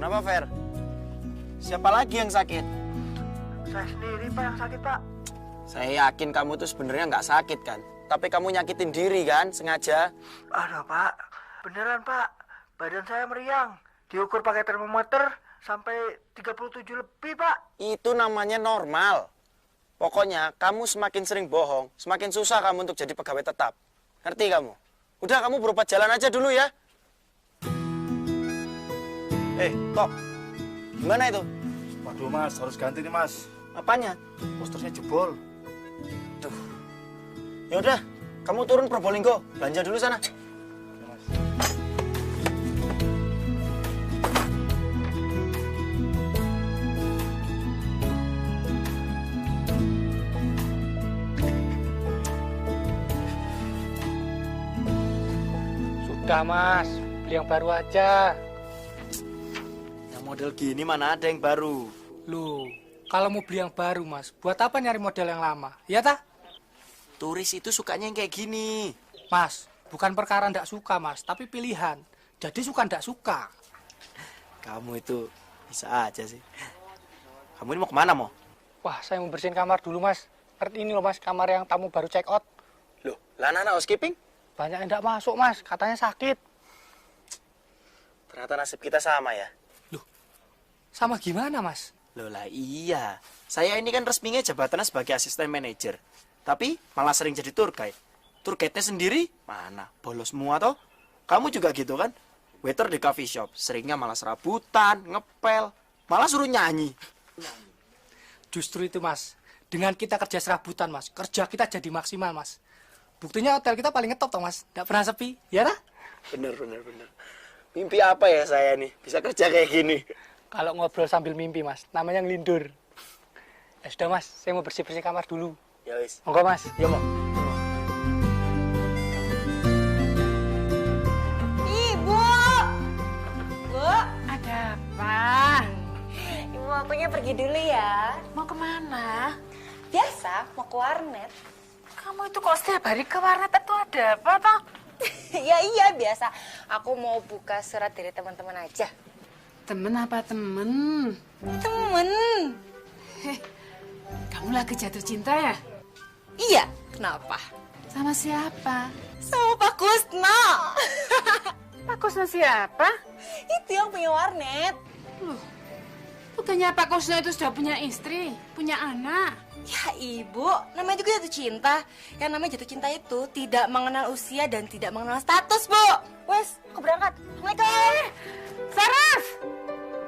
Kenapa, Fer? Siapa lagi yang sakit? Saya sendiri, Pak, yang sakit, Pak. Saya yakin kamu tuh sebenarnya nggak sakit kan? Tapi kamu nyakitin diri kan, sengaja? Aduh, Pak. Beneran, Pak. Badan saya meriang. Diukur pakai termometer sampai 37 lebih, Pak. Itu namanya normal. Pokoknya kamu semakin sering bohong, semakin susah kamu untuk jadi pegawai tetap. Ngerti kamu? Udah, kamu berobat jalan aja dulu ya. Kok? Gimana itu? Waduh mas, harus ganti nih mas. Apanya? Posternya jebol. Tuh. Ya udah, kamu turun Probolinggo, belanja dulu sana. Ya, mas. Sudah mas, beli yang baru aja. Yang model gini mana ada yang baru? Loh, kalau mau beli yang baru mas, buat apa nyari model yang lama? Iya tah? Turis itu sukanya yang kayak gini. Mas, bukan perkara ndak suka mas, tapi pilihan. Jadi suka ndak suka. Kamu itu bisa aja sih. Kamu ini mau kemana, Mo? Wah, saya mau bersihin kamar dulu mas. Ini loh mas, kamar yang tamu baru check out. Loh, lah anak housekeeping? Banyak yang ndak masuk mas, katanya sakit. Ternyata nasib kita sama ya. Sama gimana mas? Loh lah iya. Saya ini kan resminya jabatannya sebagai asisten manajer. Tapi malah sering jadi tour guide. Tour guide-nya sendiri mana? Bolos semua toh. Kamu juga gitu kan? Waiter di coffee shop. Seringnya malah serabutan, ngepel. Malah suruh nyanyi. Justru itu mas, dengan kita kerja serabutan mas, kerja kita jadi maksimal mas. Buktinya hotel kita paling ngetop toh mas, nggak pernah sepi, ya lah? Bener. Mimpi apa ya saya nih? Bisa kerja kayak gini. Kalau ngobrol sambil mimpi mas, namanya ngelindur. Ya sudah mas, saya mau bersih-bersih kamar dulu. Ya wis. Monggo mas, ya mau. Ibu! Bu! Ada apa? Ibu akunya pergi dulu ya. Mau kemana? Biasa, mau ke warnet. Kamu itu kok setiap hari ke warnet itu ada apa toh? Ya iya, biasa. Aku mau buka surat dari teman-teman aja. Temen apa temen? Temen? Kamu lagi jatuh cinta ya? Iya, kenapa? Sama siapa? Sama Pak Kusno. Pak Kusno siapa? Itu yang punya warnet. Loh, bukannya Pak Kusno itu sudah punya istri, punya anak? Ya ibu, namanya juga jatuh cinta. Yang namanya jatuh cinta itu tidak mengenal usia dan tidak mengenal status, Bu. Wes, aku berangkat. Assalamualaikum. Saras!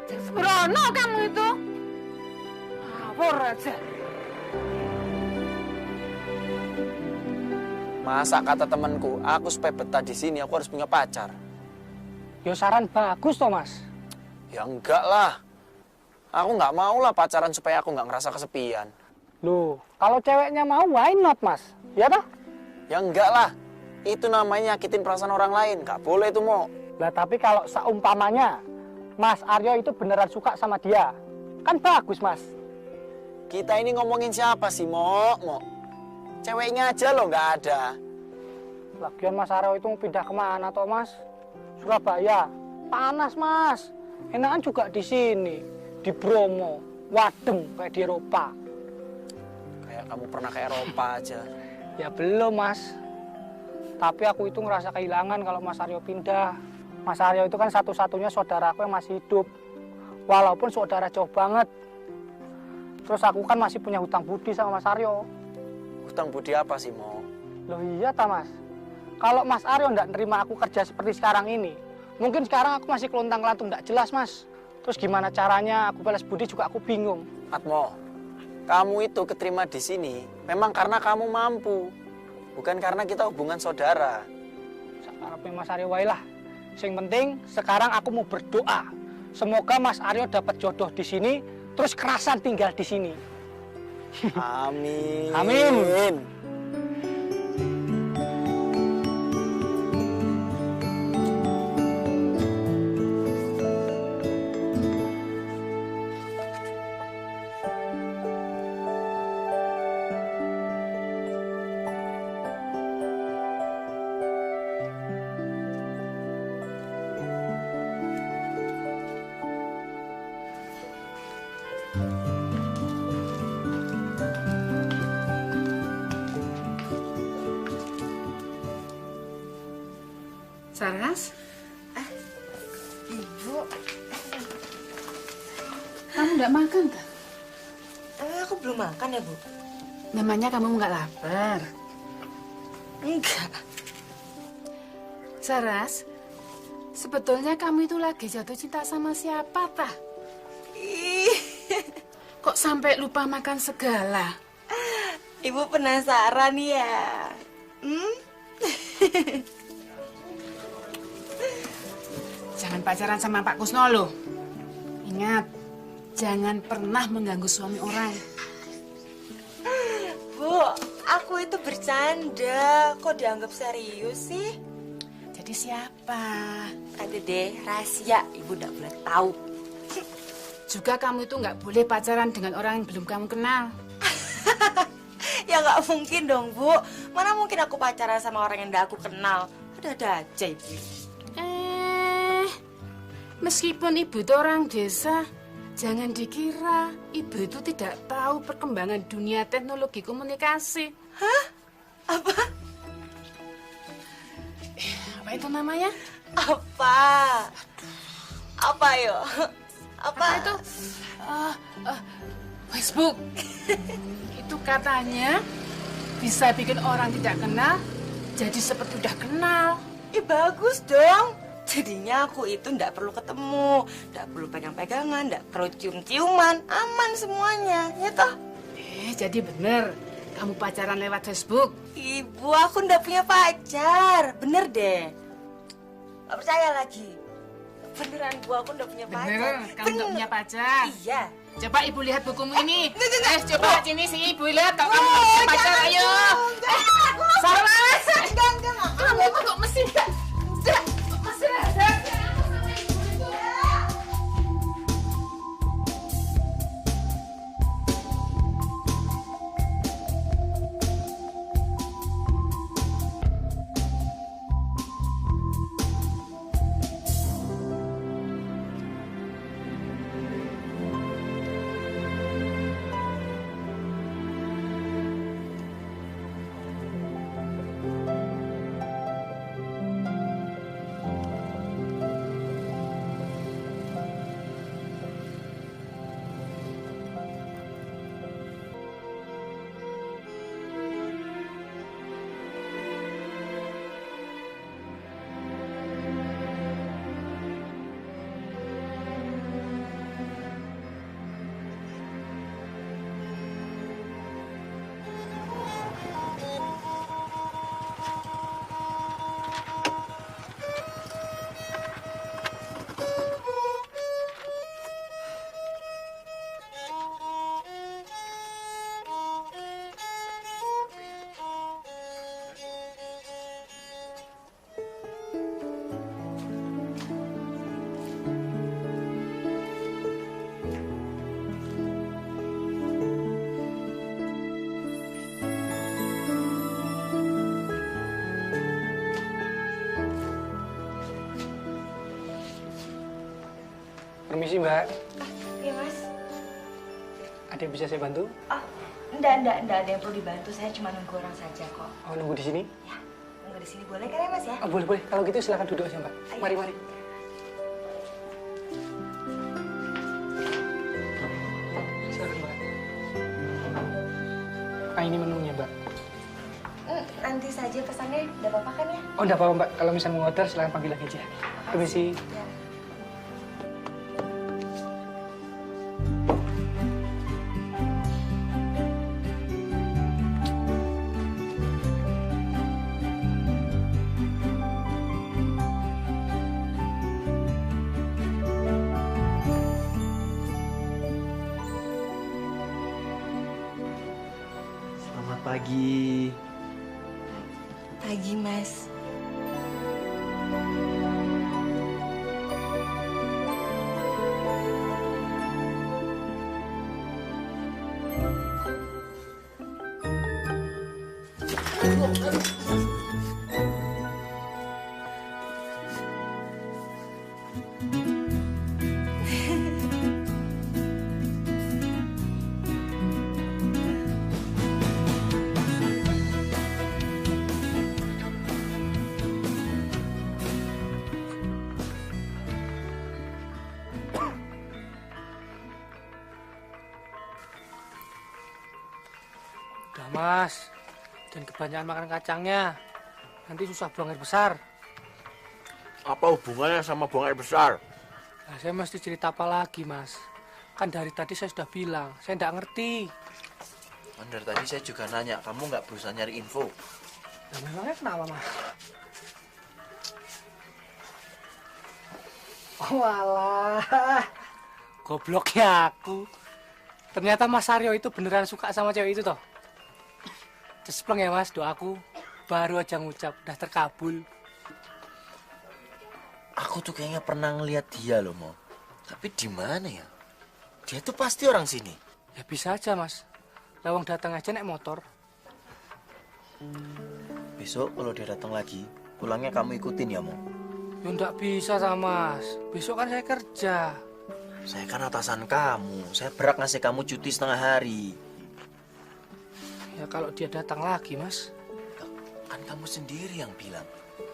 Sembrono kamu itu. Ngawur aja. Masa kata temanku, aku supaya betah di sini aku harus punya pacar. Yo saran bagus toh mas. Ya enggak lah. Aku nggak mau lah pacaran supaya aku nggak ngerasa kesepian. Loh, kalau ceweknya mau, why not mas? Ya toh? Ya enggak lah. Itu namanya nyakitin perasaan orang lain. Nggak boleh itu, Mo. Lah tapi kalau seumpamanya Mas Aryo itu beneran suka sama dia, kan bagus mas. Kita ini ngomongin siapa sih, Mo? Ceweknya aja loh nggak ada. Lagian Mas Aryo itu mau pindah kemana toh mas? Surabaya, panas mas. Enakan juga di sini, di Bromo, Wadeng kayak di Eropa. Kayak kamu pernah ke Eropa aja. Ya belum mas. Tapi aku itu ngerasa kehilangan kalau Mas Aryo pindah. Mas Aryo itu kan satu-satunya saudaraku yang masih hidup. Walaupun saudara jauh banget. Terus aku kan masih punya hutang budi sama Mas Aryo. Hutang budi apa sih, Mo? Loh iya ta mas. Kalau Mas Aryo nggak nerima aku kerja seperti sekarang ini, mungkin sekarang aku masih kelontang-lantung nggak jelas mas. Terus gimana caranya aku balas budi juga aku bingung. Atmo, kamu itu keterima di sini memang karena kamu mampu. Bukan karena kita hubungan saudara. Sakarepnya Mas Aryo wae lah. Sing penting sekarang aku mau berdoa. Semoga Mas Aryo dapat jodoh di sini, terus kerasan tinggal di sini. Amin. Amin. Saras, Ibu, kamu nggak makan tak? aku belum makan ya, Bu? Namanya kamu nggak lapar. Enggak. Saras, sebetulnya kamu itu lagi jatuh cinta sama siapa, tah? Ih, Kok sampai lupa makan segala? Ibu penasaran ya? Jangan pacaran sama Pak Kusno loh. Ingat, jangan pernah mengganggu suami orang. Bu, aku itu bercanda. Kok dianggap serius sih? Jadi siapa? Ada deh, rahasia. Ibu nggak boleh tahu. Juga kamu itu nggak boleh pacaran dengan orang yang belum kamu kenal. Ya nggak mungkin dong, Bu. Mana mungkin aku pacaran sama orang yang nggak aku kenal. Ada aja, Ibu. Meskipun ibu itu orang desa, jangan dikira ibu itu tidak tahu perkembangan dunia teknologi komunikasi. Hah? Apa? Apa itu namanya? Apa? Apa yo? Apa itu? Facebook. Itu katanya bisa bikin orang tidak kenal jadi seperti udah kenal. Ih, bagus dong. Jadinya aku itu nggak perlu ketemu, nggak perlu pegang-pegangan, nggak perlu cium-ciuman, aman semuanya, ya toh? Jadi bener, kamu pacaran lewat Facebook. Ibu, aku nggak punya pacar, bener deh. Nggak percaya lagi. Beneran, Bu, aku nggak punya pacar. Bener, kamu nggak punya pacar. Iya. Coba ibu lihat bukumu ini. Coba sini sih ibu lihat kalau kamu nggak punya pacar, ayo. Saras. Kamu kok mesti masih ada. Permisi Mbak, Iya, Mas. ada yang bisa saya bantu? Oh, enggak ada yang perlu dibantu. Saya cuma nunggu orang saja kok. Oh, nunggu di sini? Ya, nunggu di sini boleh kan ya, Mas ya? Oh, boleh. Kalau gitu silakan duduk aja Mbak. Ayo. Mari. Silakan Mbak. Ah, ini menunya Mbak. Nanti saja pesannya, udah apa-apa kan ya? Oh, enggak apa-apa Mbak. Kalau misalnya mau order silakan panggil lagi aja. Permisi. Ya. Selamat pagi. Pagi, Mas. Mas. Dan kebanyakan makan kacangnya. Nanti susah buang air besar. Apa hubungannya sama buang air besar? Nah, saya mesti cerita apa lagi, Mas? Kan dari tadi saya sudah bilang, saya tidak ngerti. Kan dari tadi saya juga nanya, kamu nggak berusaha nyari info? Nah, memangnya kenapa, Mas? Oh, alah. Gobloknya aku. Ternyata Mas Aryo itu beneran suka sama cewek itu toh. Cespleng ya Mas, doaku baru aja ngucap udah terkabul. Aku tuh kayaknya pernah ngeliat dia loh, Mo. Tapi di mana ya? Dia tuh pasti orang sini. Ya bisa aja Mas. Lawang datang aja naik motor. Besok kalau dia datang lagi, pulangnya kamu ikutin ya, Mo. Ya enggak bisa sama Mas. Besok kan saya kerja. Saya kan atasan kamu. Saya berhak ngasih kamu cuti setengah hari. Ya kalau dia datang lagi Mas. Kan kamu sendiri yang bilang.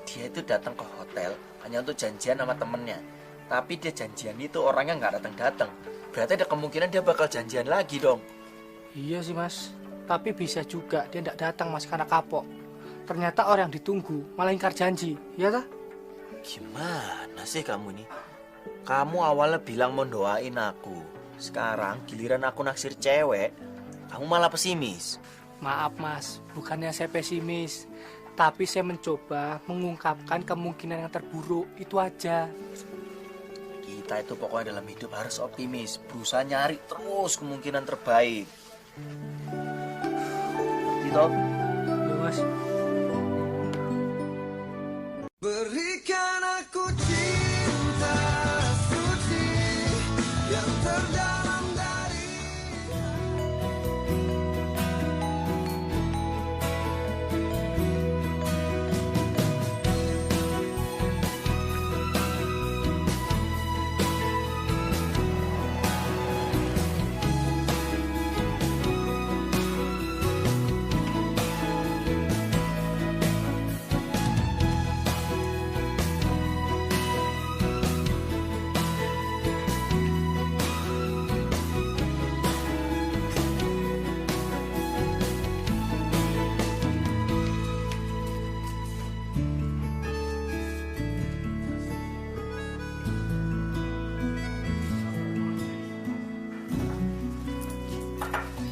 Dia itu datang ke hotel hanya untuk janjian sama temennya. Tapi dia janjian itu orangnya nggak datang-datang. Berarti ada kemungkinan dia bakal janjian lagi dong. Iya sih Mas. Tapi bisa juga dia enggak datang Mas karena kapok. Ternyata orang yang ditunggu malah ingkar janji. Ya tak? Gimana sih kamu nih? Kamu awalnya bilang mau doain aku. Sekarang giliran aku naksir cewek, kamu malah pesimis. Maaf Mas, bukannya saya pesimis. Tapi saya mencoba mengungkapkan kemungkinan yang terburuk, itu aja. Kita itu pokoknya dalam hidup harus optimis. Berusaha nyari terus kemungkinan terbaik. Gitu? Ya Mas. Berikan aku cinta suci yang terdalam dari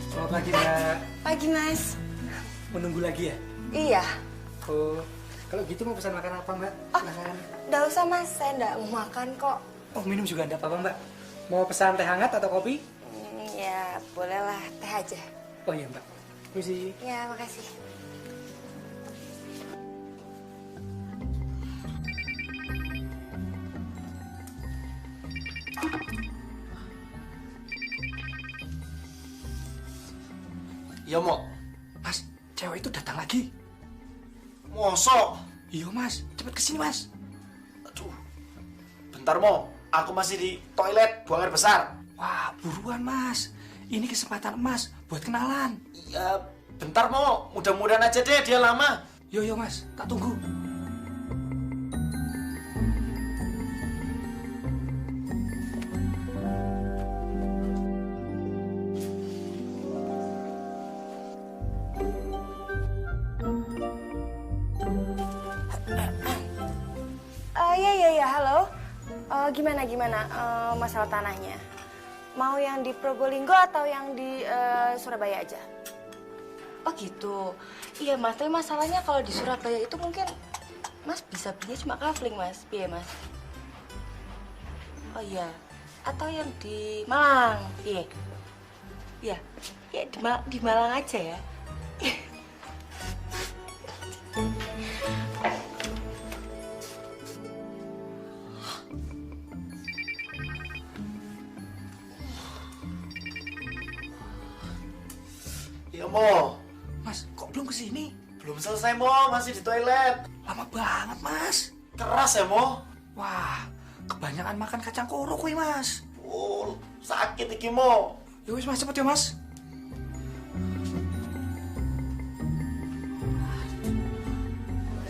Selamat pagi Mbak. Pagi Mas. Menunggu lagi ya? Iya. Oh, kalau gitu mau pesan makan apa Mbak? Silakan. Nggak usah Mas, saya nggak mau makan kok. Oh, minum juga enggak apa-apa Mbak. Mau pesan teh hangat atau kopi? Ya bolehlah teh aja. Oh iya Mbak. Permisi. Ya makasih. Ya, Mo. Mas, cewek itu datang lagi. Mosok. Iya Mas, cepet kesini Mas. Aduh. Bentar, Mo. Aku masih di toilet buang air besar. Wah, buruan Mas. Ini kesempatan emas buat kenalan. Ya, bentar, Mo. Mudah-mudahan aja deh dia lama. Yo Mas, tak tunggu. Ya, halo. Gimana masalah tanahnya? Mau yang di Probolinggo atau yang di Surabaya aja? Oh gitu. Iya Mas, tapi masalahnya kalau di Surabaya itu mungkin Mas bisa belinya cuma kafling Mas. Iya Mas. Oh iya. Atau yang di Malang. Iya. Iya. Ya di Malang aja ya. Ya, Mo. Mas, kok belum kesini? Belum selesai, Mo. Masih di toilet. Lama banget Mas. Keras ya, Mo. Wah, kebanyakan makan kacang koro kuy Mas. Oh, sakit iki, Mo. Ya wis Mas, cepet ya Mas.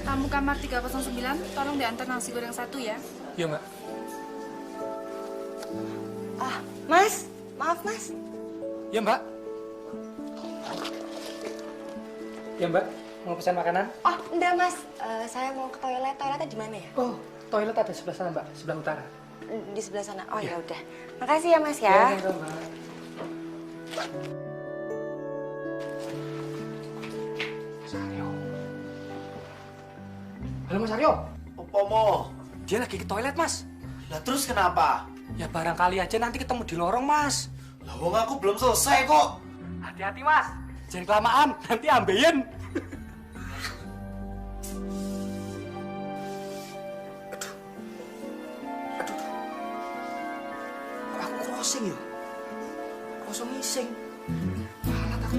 Tamu kamar 309, tolong diantar nasi goreng 1 ya. Iya Mbak. Ah, Mas, maaf Mas. Ya Mbak. Ya Mbak, mau pesan makanan? Oh, enggak Mas. Saya mau ke toilet. Toiletnya di mana ya? Oh, toilet ada sebelah sana Mbak, sebelah utara. Di sebelah sana. Oh ya udah. Makasih ya Mas ya. Ya, Mbak. Aryo. Halo Mas Aryo. Apa mau? Dia lagi ke toilet Mas. Lah terus kenapa? Ya barangkali aja nanti ketemu di lorong Mas. Lah wong aku belum selesai kok. Hati-hati Mas, jangan kelamaan, nanti ambeien. Kok aku crossing ya? Kosong ngising. Malah aku.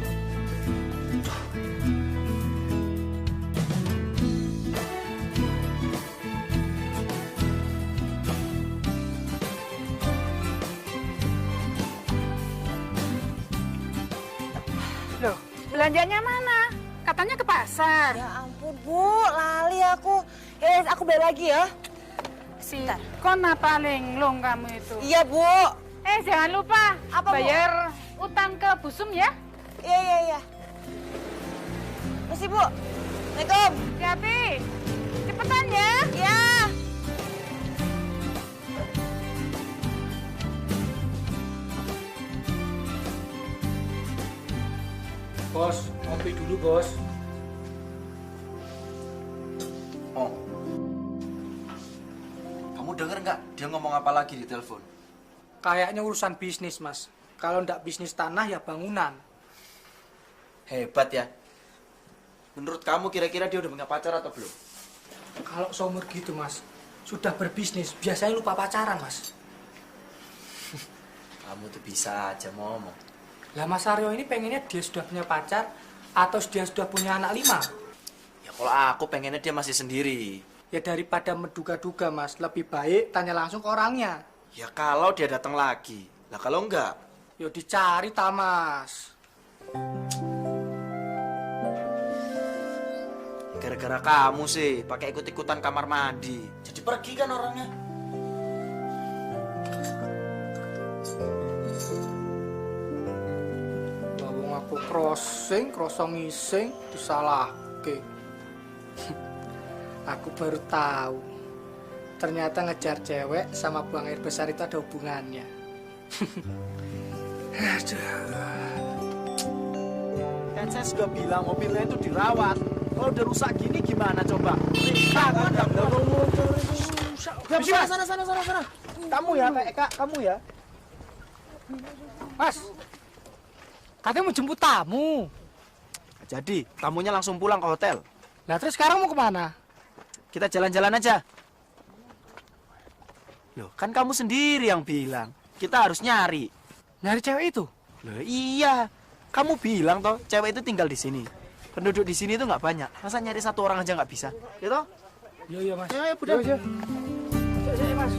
Loh, belanjanya mana? Katanya ke pasar. Ya ampun Bu, lali aku. Ya aku balik lagi ya. Si Kona paling long kamu itu. Iya Bu. Jangan lupa Apa, Bu? bayar utang ke Busum ya. Iya. Mesti Bu. Assalamualaikum. Hati-hati. Cepetan ya. Ya. Bos, ngopi dulu bos. Oh. Kamu denger nggak dia ngomong apa lagi di telepon? Kayaknya urusan bisnis Mas. Kalau ndak bisnis tanah ya bangunan. Hebat ya. Menurut kamu kira-kira dia udah punya pacar atau belum? Kalau seumur gitu Mas, sudah berbisnis, biasanya lupa pacaran Mas. Kamu tuh bisa aja ngomong. Lah Mas Aryo ini pengennya dia sudah punya pacar atau dia sudah punya anak 5? Ya kalau aku pengennya dia masih sendiri. Ya daripada menduga-duga Mas, lebih baik tanya langsung ke orangnya. Ya kalau dia datang lagi. Lah kalau enggak, Yo dicari ta Mas. gara-gara kamu sih pakai ikut-ikutan kamar mandi. Jadi pergi kan orangnya. Wong aku crossing ngising disalahke. Aku baru tahu. Ternyata ngejar cewek sama buang air besar itu ada hubungannya. Aduh. Kan saya sudah bilang mobilnya itu dirawat. Kalau udah rusak gini gimana coba? Sana. Kamu ya, Kak, kamu ya. Mas, katanya mau jemput tamu. Jadi, tamunya langsung pulang ke hotel. Lah terus sekarang mau kemana? Kita jalan-jalan aja. Loh, kan kamu sendiri yang bilang. Kita harus nyari. Nyari cewek itu? Loh, iya. Kamu bilang toh, cewek itu tinggal di sini. Penduduk di sini itu nggak banyak. Masa nyari satu orang aja nggak bisa? Gitu? Iya Mas. Ya, udah. Iya. Iya Mas.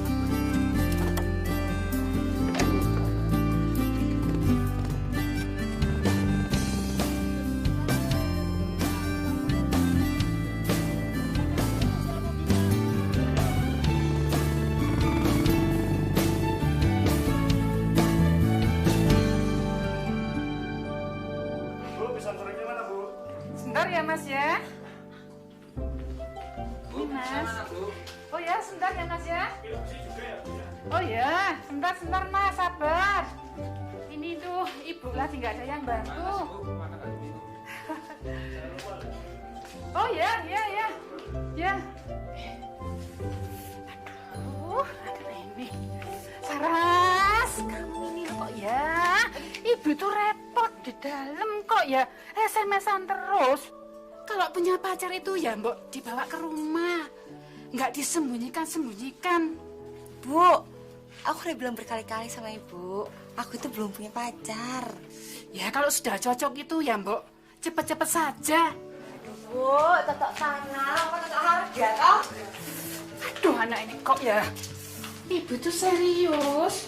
Sebentar ya Mas ya. Ini Mas. Oh ya, sebentar ya Mas ya. Oh ya, sebentar Mas, sabar. Ini tuh ibu lagi nggak ada yang bantu. Oh ya. Ya. Aduh, ada ini. Saras, kamu ini kok ya. Ibu tuh repot di dalam kok ya. SMS-an terus. Kalau punya pacar itu ya mbok dibawa ke rumah. Nggak disembunyikan. Bu, aku udah bilang berkali-kali sama Ibu, aku itu belum punya pacar. Ya kalau sudah cocok itu ya mbok cepet-cepet saja. Bu, tetap tanah, apa tetap harga toh? Aduh anak ini kok ya. Ibu tuh serius.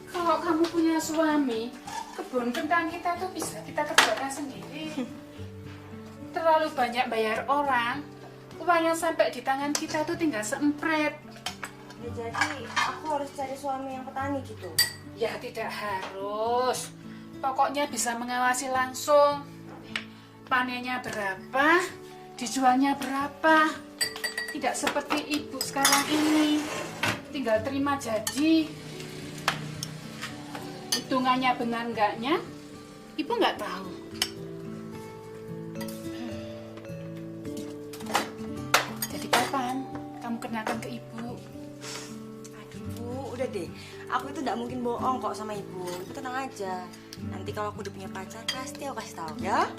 Kalau kamu punya suami, kebun kentang kita tuh bisa kita kerjakan sendiri. Terlalu banyak bayar orang, uang yang sampai di tangan kita tuh tinggal seempret. Ya jadi aku harus cari suami yang petani gitu. Ya tidak harus. Pokoknya bisa mengawasi langsung. panennya berapa, dijualnya berapa. Tidak seperti ibu sekarang ini, tinggal terima jadi. Hitungannya benar enggaknya, ibu nggak tahu. Jadi kapan kamu kenalkan ke ibu? Aduh, Bu, udah deh. Aku itu nggak mungkin bohong kok sama ibu. Ibu tenang aja. Nanti kalau aku udah punya pacar, pasti aku kasih tahu ya.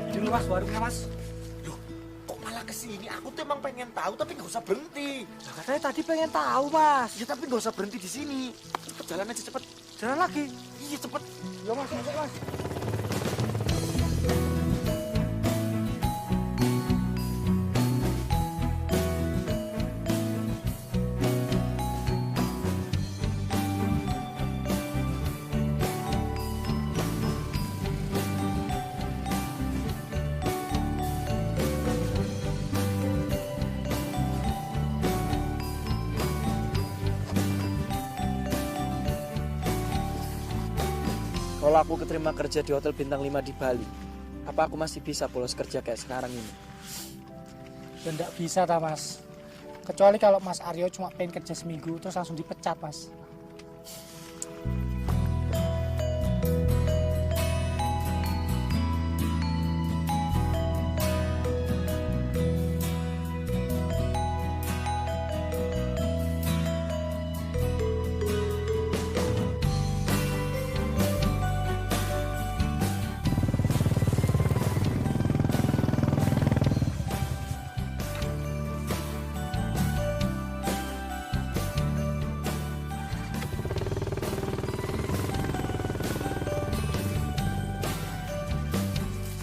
Dulu mas, warungnya mas. Loh, kok malah kesini? Aku tuh emang pengen tahu tapi nggak usah berhenti. Nah, katanya tadi pengen tahu mas. Ya tapi nggak usah berhenti di sini. Cepet jalan aja cepet. Jalan lagi. Iya cepet. Ya mas, masuk mas. Kalau aku keterima kerja di hotel bintang 5 di Bali, apa aku masih bisa bolos kerja kayak sekarang ini? Ya enggak bisa ta mas. Kecuali kalau Mas Aryo cuma pengen kerja seminggu terus langsung dipecat mas.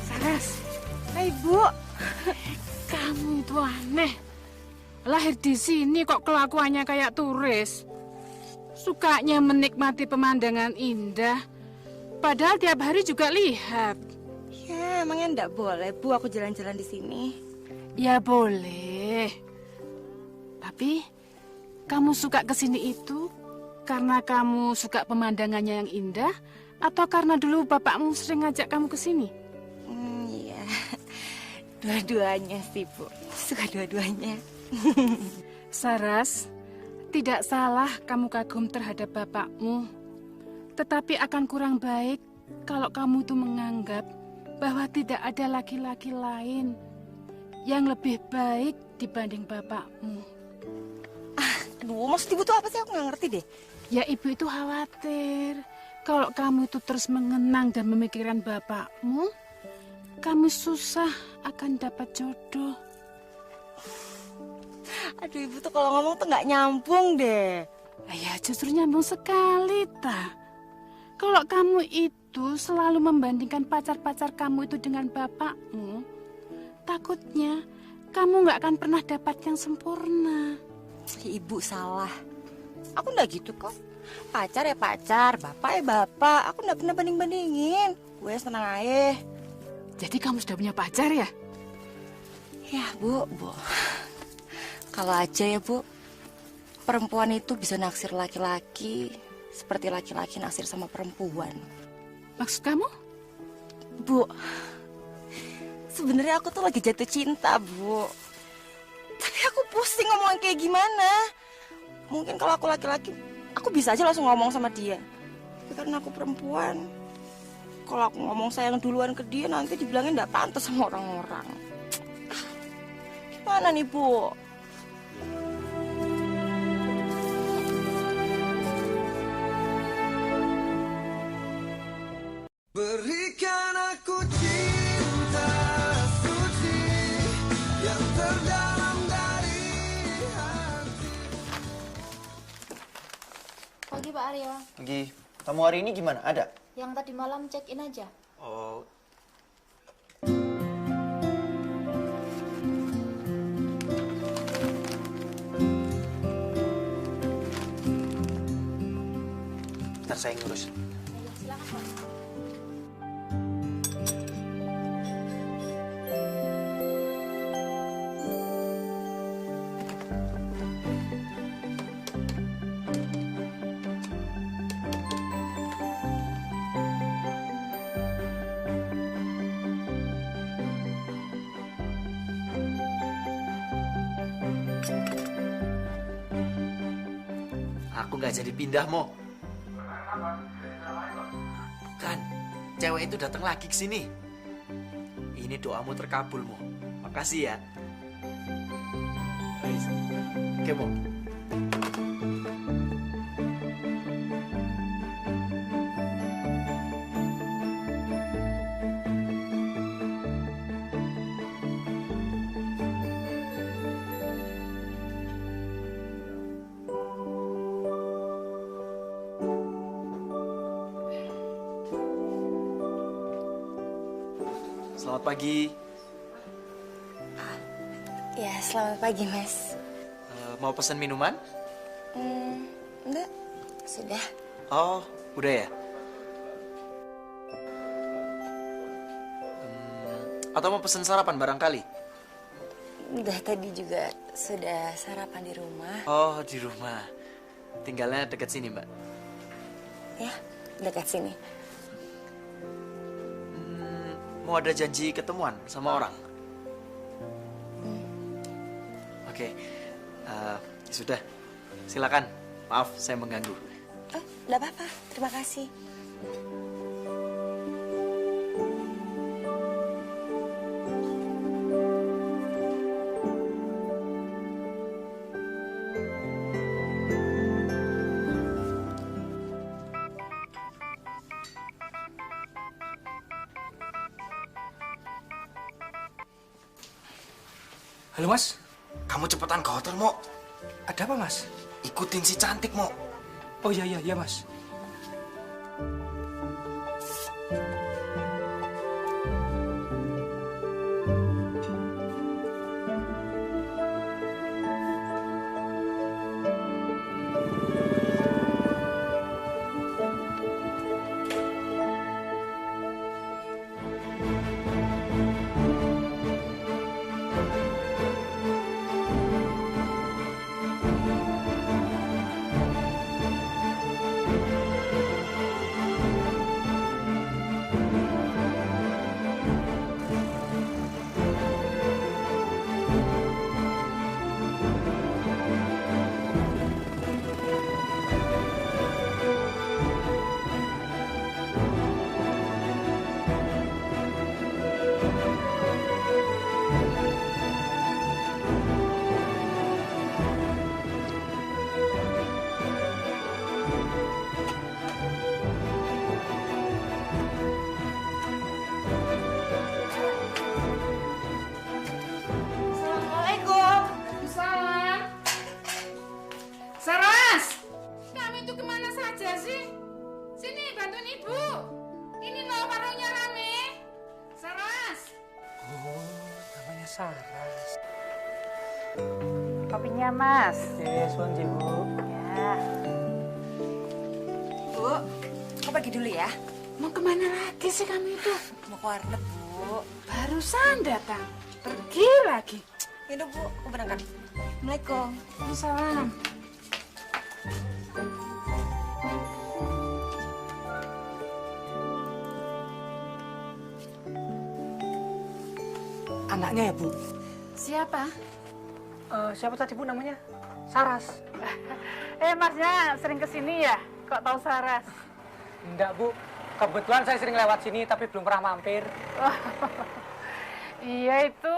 Saras, Hai, Bu. kamu itu aneh. Lahir di sini kok kelakuannya kayak turis. Sukanya menikmati pemandangan indah. Padahal tiap hari juga lihat. Ya, emangnya enggak boleh, Bu, aku jalan-jalan di sini. Ya boleh. Tapi kamu suka ke sini itu karena kamu suka pemandangannya yang indah atau karena dulu bapakmu sering ngajak kamu ke sini? Iya. Dua-duanya sih, Bu. Suka dua-duanya. Saras, tidak salah kamu kagum terhadap bapakmu. Tetapi akan kurang baik kalau kamu tuh menganggap bahwa tidak ada laki-laki lain yang lebih baik dibanding bapakmu. Aduh, maksud Ibu tuh apa sih? Aku nggak ngerti deh. Ya ibu itu khawatir kalau kamu itu terus mengenang dan memikirkan bapakmu, kamu susah akan dapat jodoh. Aduh, Ibu tuh kalau ngomong tuh nggak nyambung deh. Ya justru nyambung sekali, ta. Kalau kamu itu selalu membandingkan pacar-pacar kamu itu dengan bapakmu, takutnya kamu nggak akan pernah dapat yang sempurna. Ibu salah. Aku nggak gitu kok. Pacar ya pacar, bapak ya bapak. Aku nggak pernah banding-bandingin. Gue senang aja. Jadi kamu sudah punya pacar ya? Ya, Bu. Kalau aja ya, Bu. Perempuan itu bisa naksir laki-laki seperti laki-laki naksir sama perempuan. Maksud kamu? Bu, sebenarnya aku tuh lagi jatuh cinta, Bu. Tapi aku pusing ngomong kayak gimana. Mungkin kalau aku laki-laki, aku bisa aja langsung ngomong sama dia. Tapi karena aku perempuan, kalau aku ngomong sayang duluan ke dia, nanti dibilangnya nggak pantas sama orang-orang. Gimana nih, Bu? Berikan aku cinta suci yang terdalam dari hati. Pagi Pak Aryo. Pagi. Kamu hari ini gimana? Ada? Yang tadi malam check in aja. Oh. Ntar saya ngurus. Ya, silakan Pak. aku nggak jadi pindah, Mo. Bukan, cewek itu datang lagi ke sini. Ini doamu terkabul, Mo. Makasih ya. Oke, Mo. Selamat pagi. Ya, selamat pagi, Mas. Mau pesan minuman? Enggak, sudah. Oh, udah ya? Atau mau pesan sarapan barangkali? Udah tadi juga sudah sarapan di rumah. Oh, di rumah. Tinggalnya dekat sini, Mbak. Ya, dekat sini. Mau ada janji ketemuan sama orang? Oke, sudah. Silakan. Maaf, saya mengganggu. Oh, enggak apa-apa. Terima kasih. Halo, Mas. Kamu cepetan ke hotel, Mo. Ada apa, Mas? Ikutin si cantik, Mo. Oh, iya, Mas. Assalamualaikum. Waalaikumsalam. Saras, kamu itu kemana saja sih? Sini bantuin ibu. Ini loh warungnya rame. Saras. Oh, namanya Saras. Kopinya Mas. Yes, Bu. Ya. Bu, aku pergi dulu ya. Mau kemana lagi sih kamu itu? Mau ke warnet, Bu. Barusan datang. Pergi lagi. Yaudah, Bu. Aku berangkat. Assalamualaikum. Salam. Anaknya ya, Bu? Siapa? Siapa tadi, Bu, namanya? Saras. Masnya sering kesini ya? Kok tahu Saras? Enggak, Bu. Kebetulan saya sering lewat sini, tapi belum pernah mampir. Iya itu.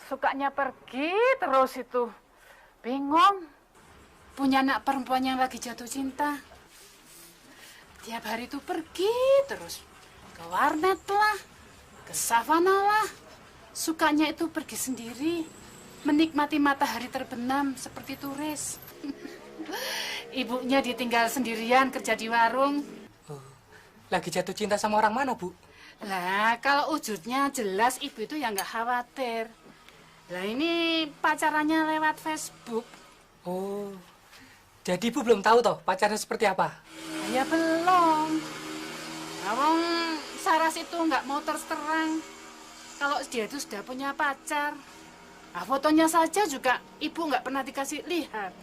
Sukanya pergi terus itu. Bingung. Punya anak perempuan yang lagi jatuh cinta. Tiap hari itu pergi terus. Ke warnet lah. Ke savana lah. Sukanya itu pergi sendiri. Menikmati matahari terbenam seperti turis. Ibunya ditinggal sendirian kerja di warung. Lagi jatuh cinta sama orang mana, Bu? Lah, kalau wujudnya jelas ibu itu ya nggak khawatir. Lah ini pacarannya lewat Facebook. Oh, jadi Ibu belum tahu toh pacarnya seperti apa? Ya belum. Awang Saras itu nggak mau terus terang. Kalau dia itu sudah punya pacar. Nah, fotonya saja juga ibu nggak pernah dikasih lihat.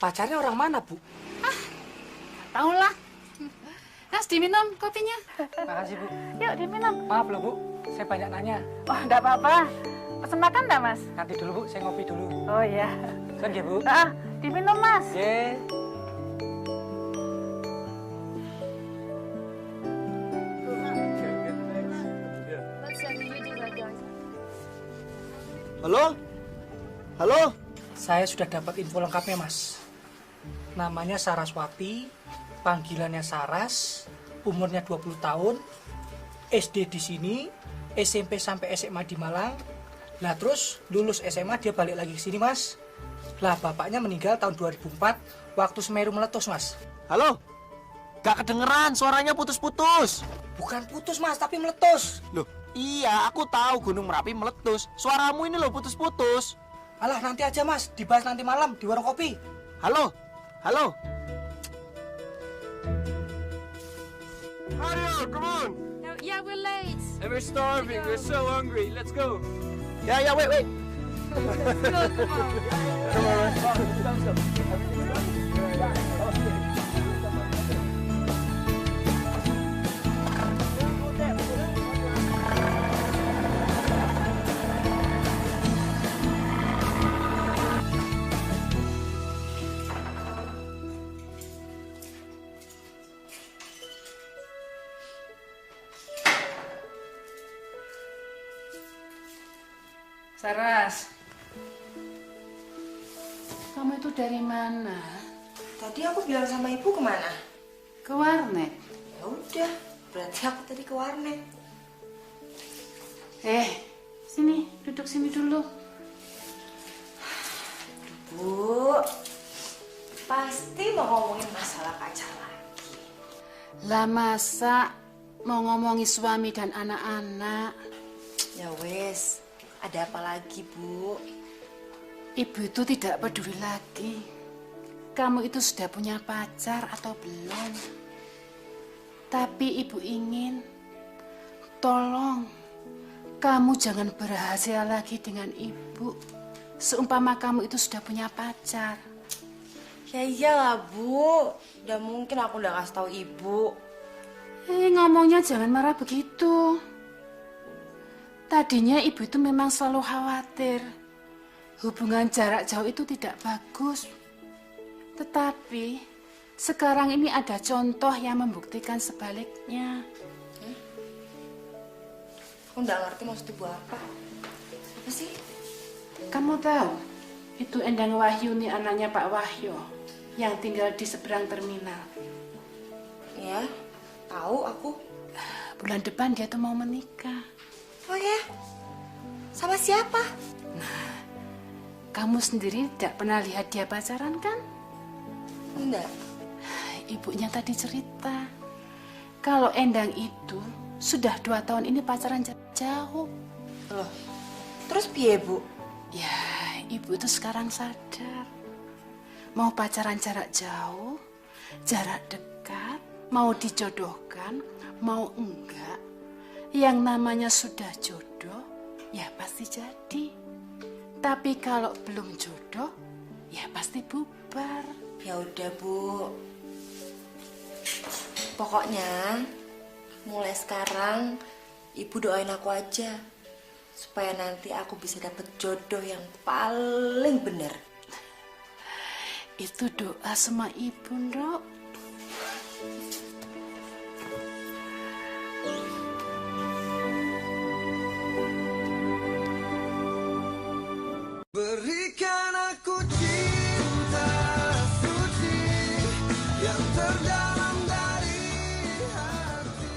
Pacarnya orang mana, Bu? Tahulah. Mas, diminum kopinya. Makasih, Bu. Yuk, diminum. Maaf loh, Bu. Saya banyak nanya. Oh, enggak apa-apa. Pesen makan enggak, Mas? Nanti dulu, Bu. Saya ngopi dulu. Oh, iya. Kan ya, Bu? Diminum, Mas. Ye. Halo? Halo? Saya sudah dapat info lengkapnya, Mas. Namanya Saraswati, panggilannya Saras, umurnya 20 tahun, SD di sini, SMP sampai SMA di Malang. Nah terus lulus SMA dia balik lagi ke sini, Mas. Lah bapaknya meninggal tahun 2004 waktu Semeru meletus, Mas. Halo? Gak kedengeran, suaranya putus-putus. Bukan putus, Mas, tapi meletus. Loh, iya, aku tahu Gunung Merapi meletus. Suaramu ini loh putus-putus. Alah, nanti aja, Mas. Dibahas nanti malam di warung kopi. Halo? Halo? Mario, come on! Yeah, we're late. And we're starving, we're so hungry. Let's go. Ya, wait. Saras, kamu itu dari mana? Tadi aku bilang sama ibu kemana? Ke warnet. Ya udah, berarti aku tadi ke warnet. Sini, duduk sini dulu. Bu, pasti mau ngomongin masalah pacar lagi. Lah masa mau ngomongin suami dan anak-anak? Ya wes, ada apa lagi, Bu? Ibu itu tidak peduli lagi. Kamu itu sudah punya pacar atau belum? Tapi ibu ingin, tolong, kamu jangan berhasil lagi dengan ibu. Seumpama kamu itu sudah punya pacar. Ya iyalah, Bu. Udah mungkin aku udah kasih tahu ibu. Ngomongnya jangan marah begitu. Tadinya ibu itu memang selalu khawatir. Hubungan jarak jauh itu tidak bagus. Tetapi sekarang ini ada contoh yang membuktikan sebaliknya. Aku nggak ngerti maksud ibu apa. Apa sih? Kamu tahu, itu Endang Wahyuni anaknya Pak Wahyo yang tinggal di seberang terminal. Ya, tahu aku. Bulan depan dia tuh mau menikah. Oh ya? Sama siapa? Kamu sendiri tidak pernah lihat dia pacaran kan? Enggak. Ibunya tadi cerita kalau Endang itu sudah 2 tahun ini pacaran jauh. Loh, terus piye, Bu? Ya, ibu itu sekarang sadar. Mau pacaran jarak jauh, jarak dekat, mau dijodohkan, mau enggak. Yang namanya sudah jodoh, ya pasti jadi. Tapi kalau belum jodoh, ya pasti bubar. Ya udah, Bu. Pokoknya mulai sekarang ibu doain aku aja supaya nanti aku bisa dapet jodoh yang paling benar. Itu doa sama ibu, Ndok. Berikan aku cinta suci yang terdalam dari hati.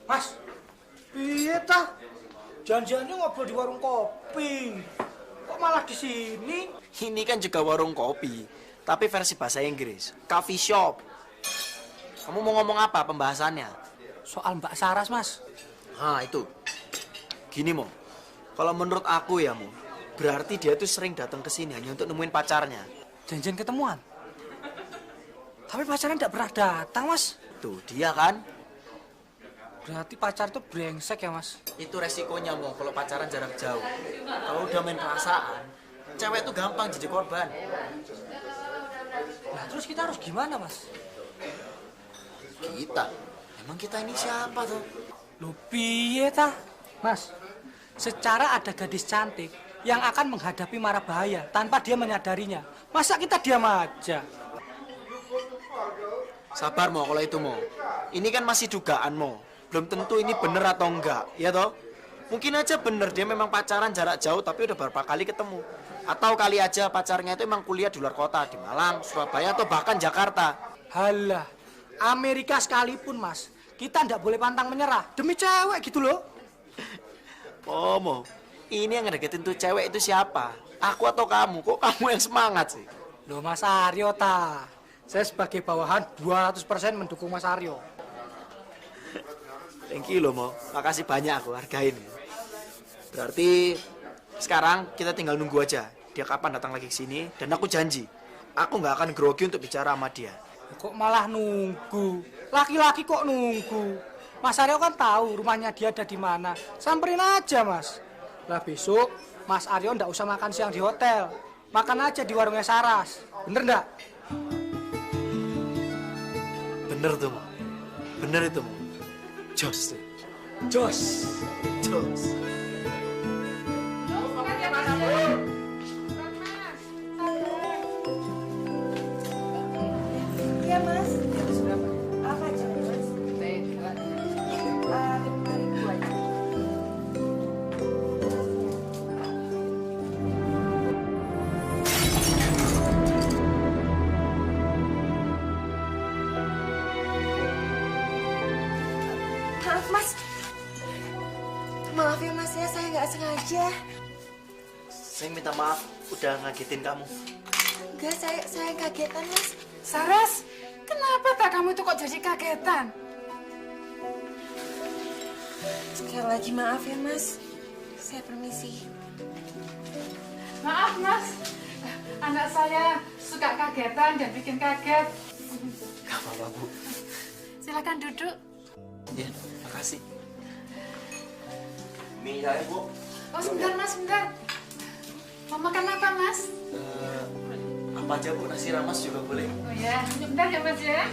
Mas, piye tah? Janjiannya ngobrol di warung kopi. Kok malah di sini? Ini kan juga warung kopi, tapi versi bahasa Inggris. Coffee shop. Kamu mau ngomong apa pembahasannya? Soal Mbak Saras, Mas. Nah, itu. Gini, Mo. Kalau menurut aku ya, Mo, berarti dia tuh sering datang ke sini hanya untuk nemuin pacarnya. Janjian ketemuan. Tapi pacarnya tidak pernah datang, Mas. Tuh, dia kan. Berarti pacar itu brengsek ya, Mas? Itu resikonya, Mo, kalau pacaran jarak jauh. Kalau udah main perasaan, cewek tuh gampang jadi korban. Nah, terus kita harus gimana, Mas? Kita? Emang kita ini siapa tuh? Loh, piye tah? Mas, secara ada gadis cantik yang akan menghadapi mara bahaya tanpa dia menyadarinya. Masa kita diam aja? Sabar, Mo, kalau itu, Mo. Ini kan masih dugaan, Mo. belum tentu ini bener atau enggak, ya toh? Mungkin aja bener dia memang pacaran jarak jauh tapi udah beberapa kali ketemu. Atau kali aja pacarnya itu emang kuliah di luar kota, di Malang, Surabaya, atau bahkan Jakarta. Halah, Amerika sekalipun mas, kita ndak boleh pantang menyerah demi cewek gitu loh. Mo, ini yang ngedeketin tuh cewek itu siapa? Aku atau kamu? Kok kamu yang semangat sih? Loh Mas Aryo ta, saya sebagai bawahan 200% mendukung Mas Aryo. Thank you loh, Mo. Makasih banyak, aku hargain. Berarti sekarang kita tinggal nunggu aja dia kapan datang lagi ke sini, dan aku janji aku nggak akan grogi untuk bicara sama dia. Kok malah nunggu? Laki-laki kok nunggu? Mas Aryo kan tahu rumahnya dia ada di mana. Samperin aja mas. Lah besok Mas Aryo ndak usah makan siang di hotel, makan aja di warungnya Saras. Bener ndak? Bener tuh, Mo. Bener itu, Mo. Jos. Jos. Jos. Iya mas. Apa aja mas? 5.000 aja. Maaf mas. Maaf ya mas ya, saya nggak sengaja. Saya minta maaf udah ngagetin kamu. Enggak, saya kagetan mas. Saras, kenapa tak kamu itu kok jadi kagetan? Sekali lagi maaf ya mas. Saya permisi. Maaf mas, anak saya suka kagetan dan bikin kaget. Gak apa-apa, Bu. Silakan duduk. Ya, makasih. Mie saya, Bu. Oh sebentar mas, sebentar. Mau makan apa mas? Apa aja, Bu? Nasi ramas juga boleh. Oh ya, sebentar ya mas ya.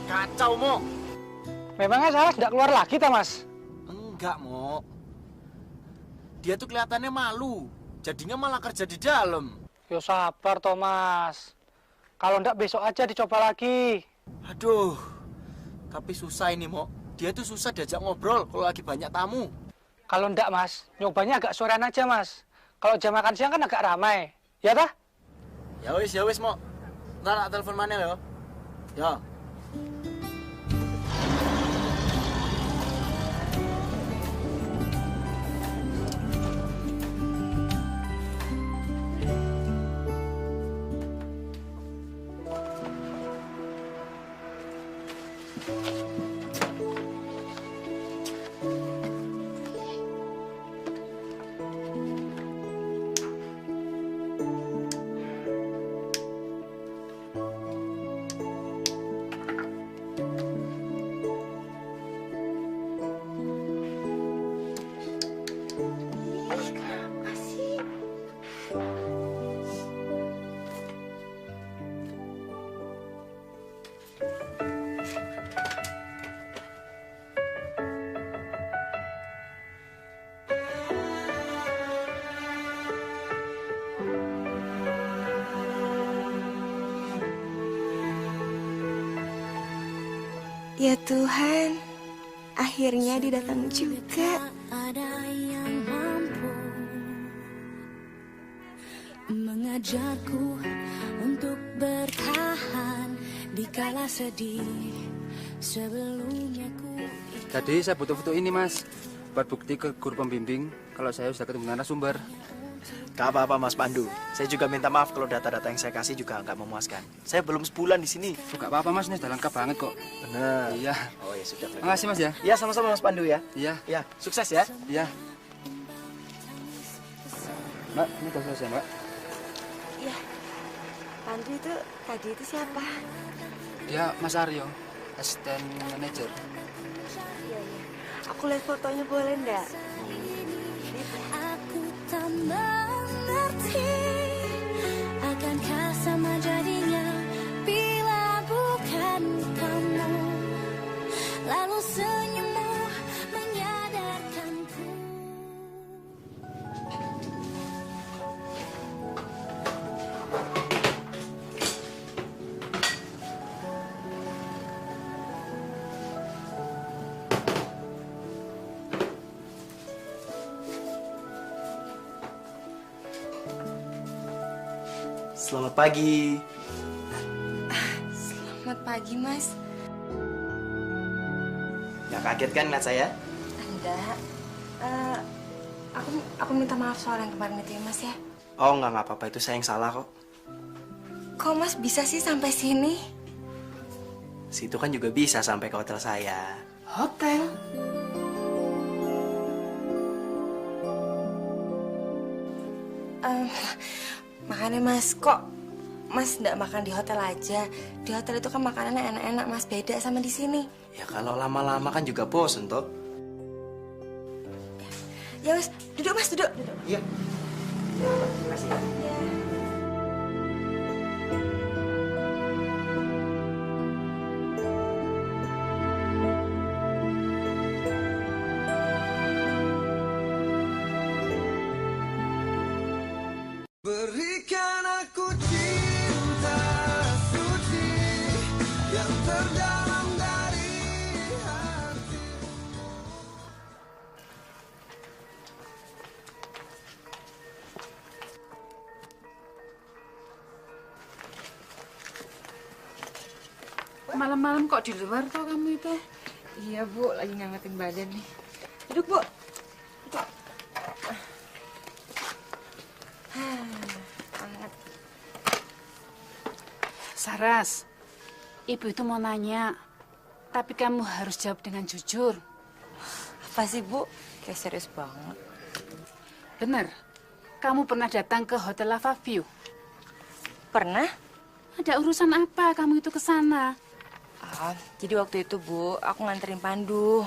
Kacau, Mo. Memangnya Saras ndak keluar lagi ta mas? Enggak, Mo. Dia tuh kelihatannya malu. Jadinya malah kerja di dalam. Yo sabar toh mas. Kalau ndak besok aja dicoba lagi. Aduh. Tapi susah ini, Mo. Dia tuh susah diajak ngobrol kalau lagi banyak tamu. Kalau ndak mas, nyobanya agak sorean aja mas. Kalau jam makan siang kan agak ramai. Ya tah? Ya wis, Mo. Ntar tak telepon mana ya? Ya. Ya Tuhan, akhirnya didatang juga. Ada yang mampu mengajarku untuk bertahan di kala sedih sebelumnya ku. Tadi saya butuh foto ini mas, buat bukti ke guru pembimbing kalau saya sudah ketemu narasumber. Gak apa-apa, Mas Pandu. Saya juga minta maaf kalau data-data yang saya kasih juga nggak memuaskan. Saya belum sebulan di sini. Gak apa-apa mas, ini sudah lengkap banget kok. Bener. Iya. Oh ya sudah. Makasih mas ya. Iya, sama-sama Mas Pandu ya. Iya. Ya, sukses ya. Iya. Mbak, ini udah selesai mbak. Ya, Pandu itu tadi itu siapa? Dia Mas Aryo, asisten manajer. Iya, iya. Aku lihat fotonya boleh nggak? Aku tak mengerti akankah sama jadinya bila bukan kamu. Lalu senyummu menyadarkanku. Selamat pagi. Selamat pagi, Mas. Nggak kaget kan ngeliat saya? Enggak. Aku minta maaf soal yang kemarin itu ya, Mas ya. Oh, nggak apa-apa. Itu saya yang salah kok. Kok Mas bisa sih sampai sini? Situ kan juga bisa sampai ke hotel saya. Hotel? Makanya Mas, kok Mas nggak makan di hotel aja? Di hotel itu kan makanannya enak-enak, Mas. Beda sama di sini. Ya kalau lama-lama kan juga bosen toh. Ya Mas, duduk Mas, duduk. Iya. Terima kasih. Ya. Berikan aku cinta suci yang terdalam dari hati. Malam-malam kok di luar toh kamu itu? Iya Bu, lagi ngangetin badan nih. Duduk Bu. Duduk. Hangat. Saras, ibu itu mau nanya, tapi kamu harus jawab dengan jujur. Apa sih Bu? Kayak serius banget. Bener, kamu pernah datang ke Hotel Lava View? Pernah? Ada urusan apa kamu itu ke sana? Jadi waktu itu Bu, aku nganterin Pandu.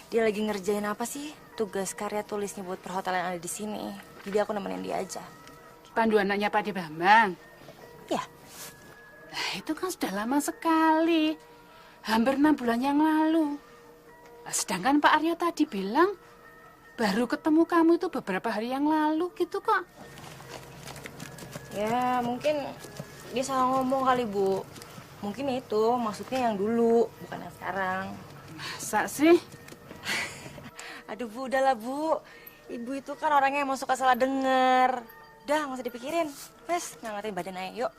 Dia lagi ngerjain apa sih? Tugas karya tulisnya buat perhotelan yang ada di sini. Jadi aku nemenin dia aja. Pandu anaknya Pak De Bambang? Ya. Nah, itu kan sudah lama sekali. Hampir 6 bulan yang lalu. Nah, sedangkan Pak Aryo tadi bilang baru ketemu kamu itu beberapa hari yang lalu gitu kok. Ya, mungkin dia salah ngomong kali Bu. Mungkin itu maksudnya yang dulu, bukan yang sekarang. Masa sih? Aduh Bu, udahlah Bu. Ibu itu kan orangnya emang suka salah denger. Udah, nggak usah dipikirin. Wes, ngangetin badan aja, yuk.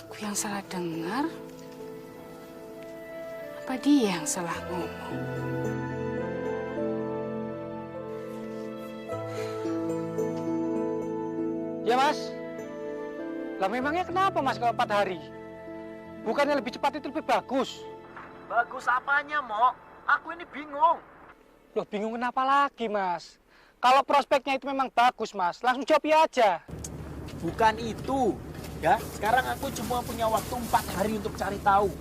Aku yang salah dengar? Apa dia yang salah ngomong? Ya Mas. Lah memangnya kenapa Mas kalau 4 hari? Bukannya lebih cepat itu lebih bagus? Bagus apanya, Mo? Aku ini bingung. Loh bingung kenapa lagi Mas? Kalau prospeknya itu memang bagus Mas, langsung jawab ya aja. Bukan itu. Ya, sekarang aku cuma punya waktu 4 hari untuk cari tahu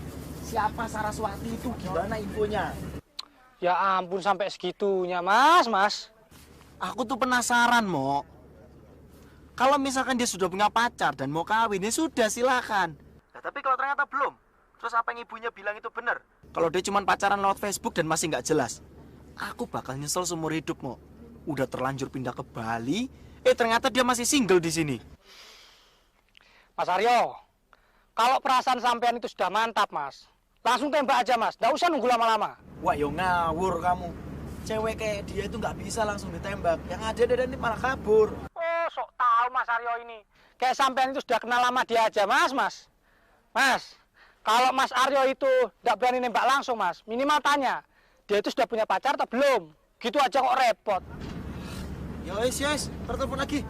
siapa Saraswati itu, gimana infonya. Ya ampun sampai segitunya Mas. Aku tuh penasaran, Mo. Kalau misalkan dia sudah punya pacar dan mau kawin, ya sudah silakan. Nah, tapi kalau ternyata belum, terus apa yang ibunya bilang itu benar? Kalau dia cuma pacaran lewat Facebook dan masih nggak jelas, aku bakal nyesel seumur hidup, Mo. Udah terlanjur pindah ke Bali, ternyata dia masih single di sini. Mas Aryo, kalau perasaan sampean itu sudah mantap Mas, langsung tembak aja Mas, nggak usah nunggu lama-lama. Wah, yo ngawur kamu. Cewek kayak dia itu nggak bisa langsung ditembak. Yang ada dia nanti malah kabur. Oh, sok tahu Mas Aryo ini. Kayak sampean itu sudah kenal lama dia aja Mas. Mas, kalau Mas Aryo itu nggak berani nembak langsung Mas, minimal tanya, dia itu sudah punya pacar atau belum? Gitu aja kok repot. Yes, tertelepon lagi.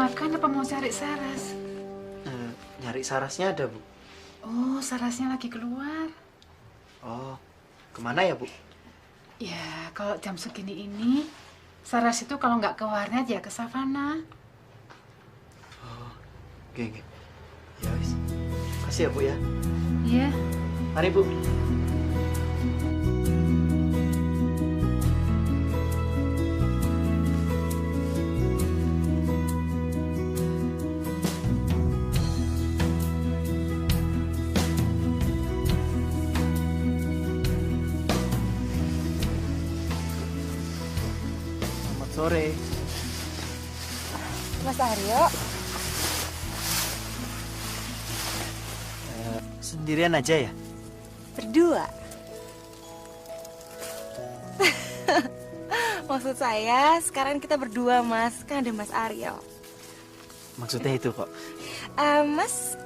makan apa mau cari Saras? Nyari Sarasnya ada, Bu. Oh, Sarasnya lagi keluar. Oh, kemana ya, Bu? Ya, kalau jam segini ini, Saras itu kalau nggak ke warnet ya ke savana. Oh, oke. Ya wis. Makasih ya, Bu ya. Iya. Mari, Bu. Selamat sore. Mas Aryo, Sendirian aja ya? berdua. Maksud saya, sekarang kita berdua, Mas. Kan ada Mas Aryo. Maksudnya itu kok. Mas,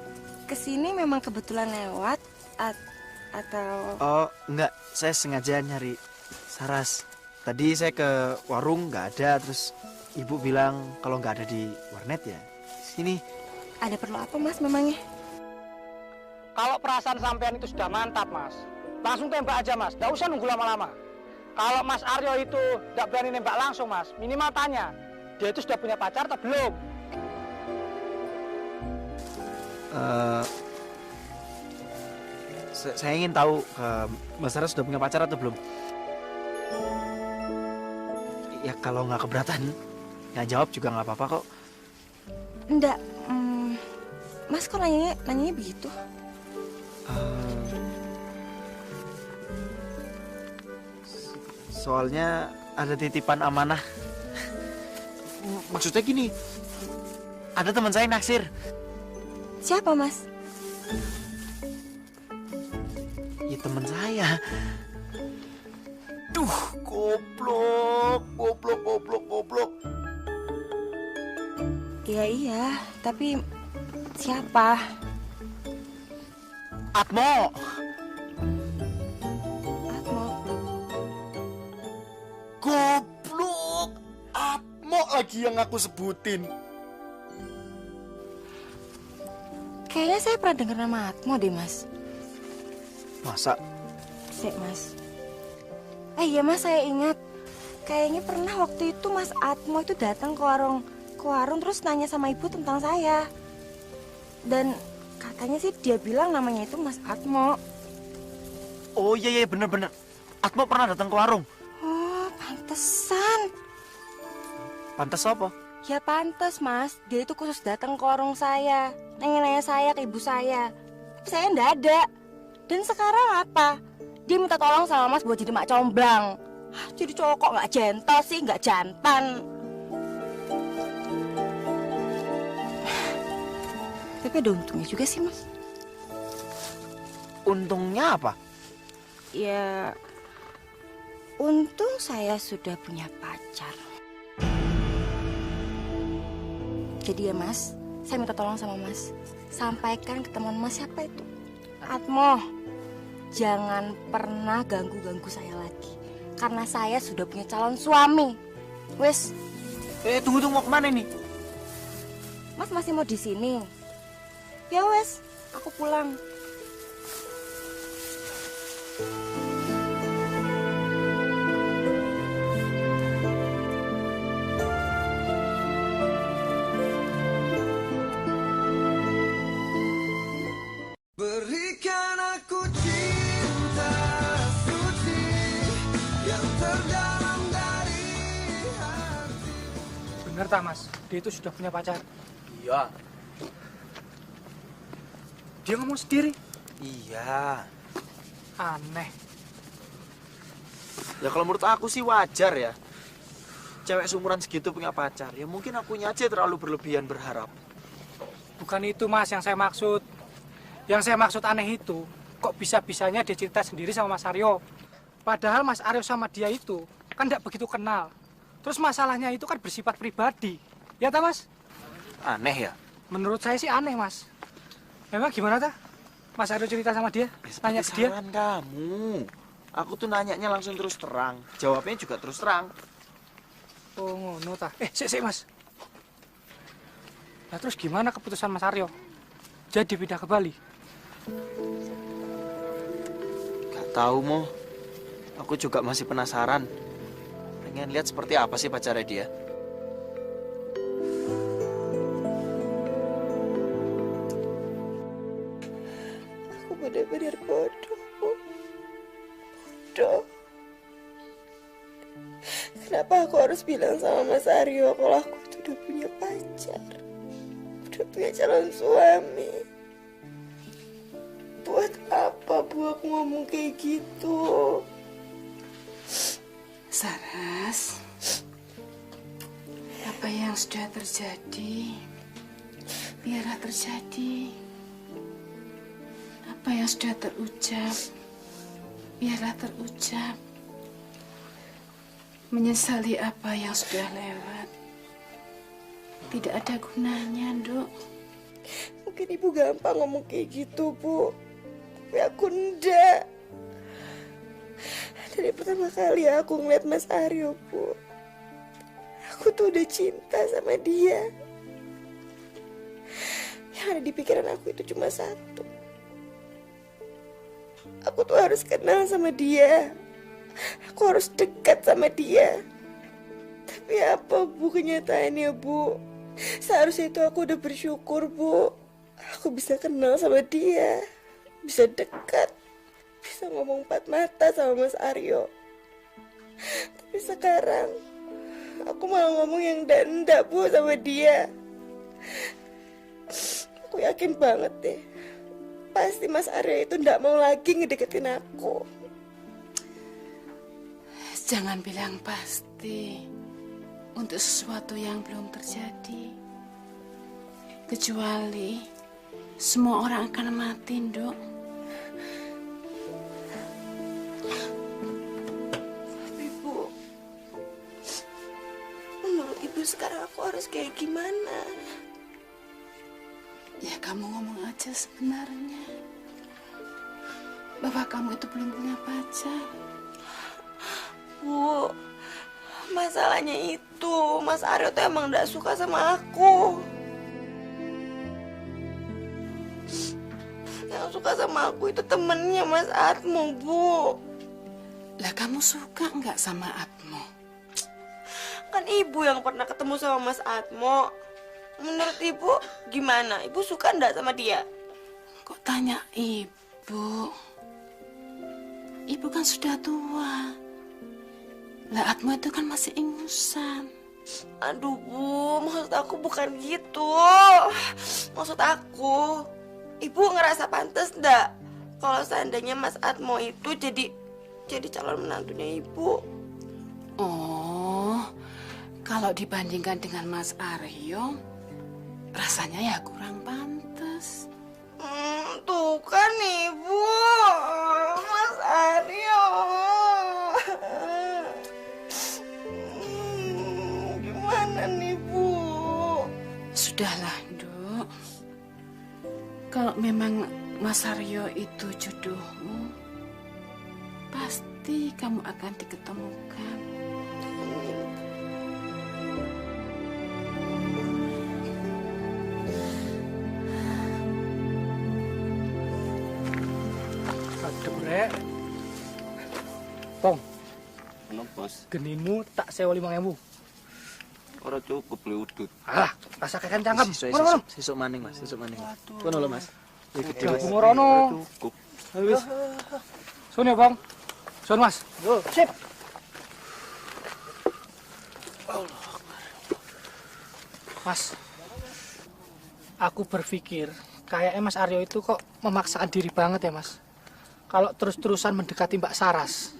kesini memang kebetulan lewat atau... Oh, enggak. Saya sengaja nyari Saras. Tadi saya ke warung nggak ada, terus ibu bilang kalau nggak ada di warnet ya sini. Ada perlu apa, Mas, memangnya? Kalau perasaan sampean itu sudah mantap, Mas, langsung tembak aja, Mas. Nggak usah nunggu lama-lama. Kalau Mas Aryo itu nggak berani nembak langsung, Mas, minimal tanya, dia itu sudah punya pacar atau belum? Saya ingin tahu Mas Saras sudah punya pacar atau belum? Ya kalau nggak keberatan, nggak jawab juga nggak apa-apa kok. Enggak, Mas kok nanyanya begitu? Soalnya ada titipan amanah. Maksudnya gini, ada teman saya naksir. Siapa, Mas? Ya teman saya. Duh, goblok. Iya, tapi siapa? Atmo. Goblok. Atmo lagi yang aku sebutin. Kayaknya saya pernah dengar nama Atmo deh, Mas. Masa? Sik, Mas. Iya, Mas, saya ingat. Kayaknya pernah waktu itu Mas Atmo itu datang ke warung terus nanya sama ibu tentang saya. Dan katanya sih dia bilang namanya itu Mas Atmo. Oh iya bener. Atmo pernah datang ke warung. Oh, pantesan. Pantes apa? Ya pantes, Mas. Dia itu khusus datang ke warung saya. Nanya-nanya saya ke ibu saya. Tapi saya nggak ada. Dan sekarang apa? Dia minta tolong sama Mas buat jadi mak comblang. Jadi cowok kok nggak gentle sih, nggak jantan. Tapi ada untungnya juga sih, Mas. Untungnya apa? Ya, untung saya sudah punya pacar. Jadi ya, Mas, saya minta tolong sama Mas. Sampaikan ke teman Mas siapa itu. Atmo, jangan pernah ganggu-ganggu saya lagi. Karena saya sudah punya calon suami. Wes. Tunggu mau kemana nih? Mas masih mau di sini? Ya wes, aku pulang. Berikan aku cinta suci yang terdalam dari hati. Bener tak, Mas? Dia itu sudah punya pacar. Iya. Dia ngomong sendiri. Iya. Aneh. Ya kalau menurut aku sih wajar ya. Cewek seumuran segitu punya pacar. Ya mungkin akunya aja terlalu berlebihan berharap. Bukan itu, Mas, yang saya maksud. Yang saya maksud aneh itu, kok bisa-bisanya dia cerita sendiri sama Mas Aryo. Padahal Mas Aryo sama dia itu kan tidak begitu kenal. Terus masalahnya itu kan bersifat pribadi. Ya tak, Mas? Aneh ya? Menurut saya sih aneh, Mas. Memang gimana tak? Mas Aryo cerita sama dia? Nanya ke dia? Saran kamu. Aku tuh nanyanya langsung terus terang. Jawabnya juga terus terang. Oh, ngono tak. Sik, Mas. Nah terus gimana keputusan Mas Aryo? Jadi pindah ke Bali? Gak tahu Mo. Aku juga masih penasaran. Pengen lihat seperti apa sih pacarnya dia. Aku benar-benar bodoh, Bu. Bodoh. Kenapa aku harus bilang sama Mas Aryo kalau aku itu udah punya pacar? Udah punya calon suami. Buat apa, Bu, aku ngomong kayak gitu? Saras, apa yang sudah terjadi, biarlah terjadi. Apa yang sudah terucap, biarlah terucap. Menyesali apa yang sudah lewat tidak ada gunanya, Nduk. Mungkin Ibu gampang ngomong kayak gitu, Bu. Tapi aku enggak. Dari pertama kali aku ngeliat Mas Aryo, Bu, aku tuh udah cinta sama dia. Yang ada di pikiran aku itu cuma satu. Aku tuh harus kenal sama dia. Aku harus dekat sama dia. Tapi apa, Bu, kenyataannya, Bu? Seharusnya itu aku udah bersyukur, Bu. Aku bisa kenal sama dia, bisa dekat, bisa ngomong empat mata sama Mas Aryo. Tapi sekarang aku malah ngomong yang enggak, Bu, sama dia. Aku yakin banget deh, pasti Mas Aryo itu enggak mau lagi ngedeketin aku. Jangan bilang pasti untuk sesuatu yang belum terjadi. Kecuali semua orang akan mati, Nduk. Tapi, Bu, menurut Ibu sekarang aku harus kayak gimana? Ya kamu ngomong aja sebenarnya bahwa kamu itu belum punya pacar. Bu, masalahnya itu Mas Aryo tuh emang gak suka sama aku. Yang suka sama aku itu temennya Mas Atmo, Bu. Lah kamu suka nggak sama Atmo? Kan Ibu yang pernah ketemu sama Mas Atmo. Menurut Ibu gimana? Ibu suka nggak sama dia? Kok tanya Ibu? Ibu kan sudah tua. Lah Atmo itu kan masih ingusan. Aduh, Bu, maksud aku bukan gitu. Maksud aku, Ibu ngerasa pantas nggak kalau seandainya Mas Atmo itu jadi calon menantunya Ibu? Oh, kalau dibandingkan dengan Mas Aryo, rasanya ya kurang pantas. Tuh kan Ibu, Mas Aryo. Gimana nih, Bu? Sudahlah, Nduk. Kalau memang Mas Aryo itu jodohmu, pasti kamu akan diketemukan. Aduh, Rek. Pong, Ono, Bos. geninu tak sewa 5.000. Ora cukup le udut. Alah, rasa kayak cangkem. Sesuk maning, Mas. Sesuk maning. Kono lho, Mas. Iki gede, Mas. Bunga rono. Cukup. Wis. Sun ya, Bang. Sun, Mas. Yo, Sip. Mas, aku berpikir kayaknya Mas Aryo itu kok memaksakan diri banget ya, Mas. Kalau terus-terusan mendekati Mbak Saras.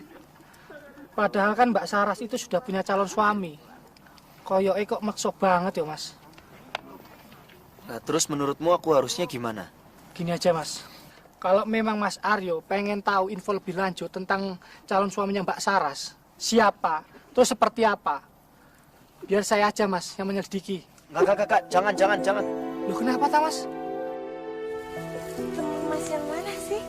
Padahal kan Mbak Saras itu sudah punya calon suami. Koyoke kok maksa banget ya, Mas. Nah, terus menurutmu aku harusnya gimana? Gini aja, Mas. Kalau memang Mas Aryo pengen tahu info lebih lanjut tentang calon suaminya Mbak Saras, siapa, terus seperti apa, biar saya aja, Mas, yang menyelidiki. Enggak, jangan. Loh, kenapa, tak, Mas? Temen Mas yang mana sih?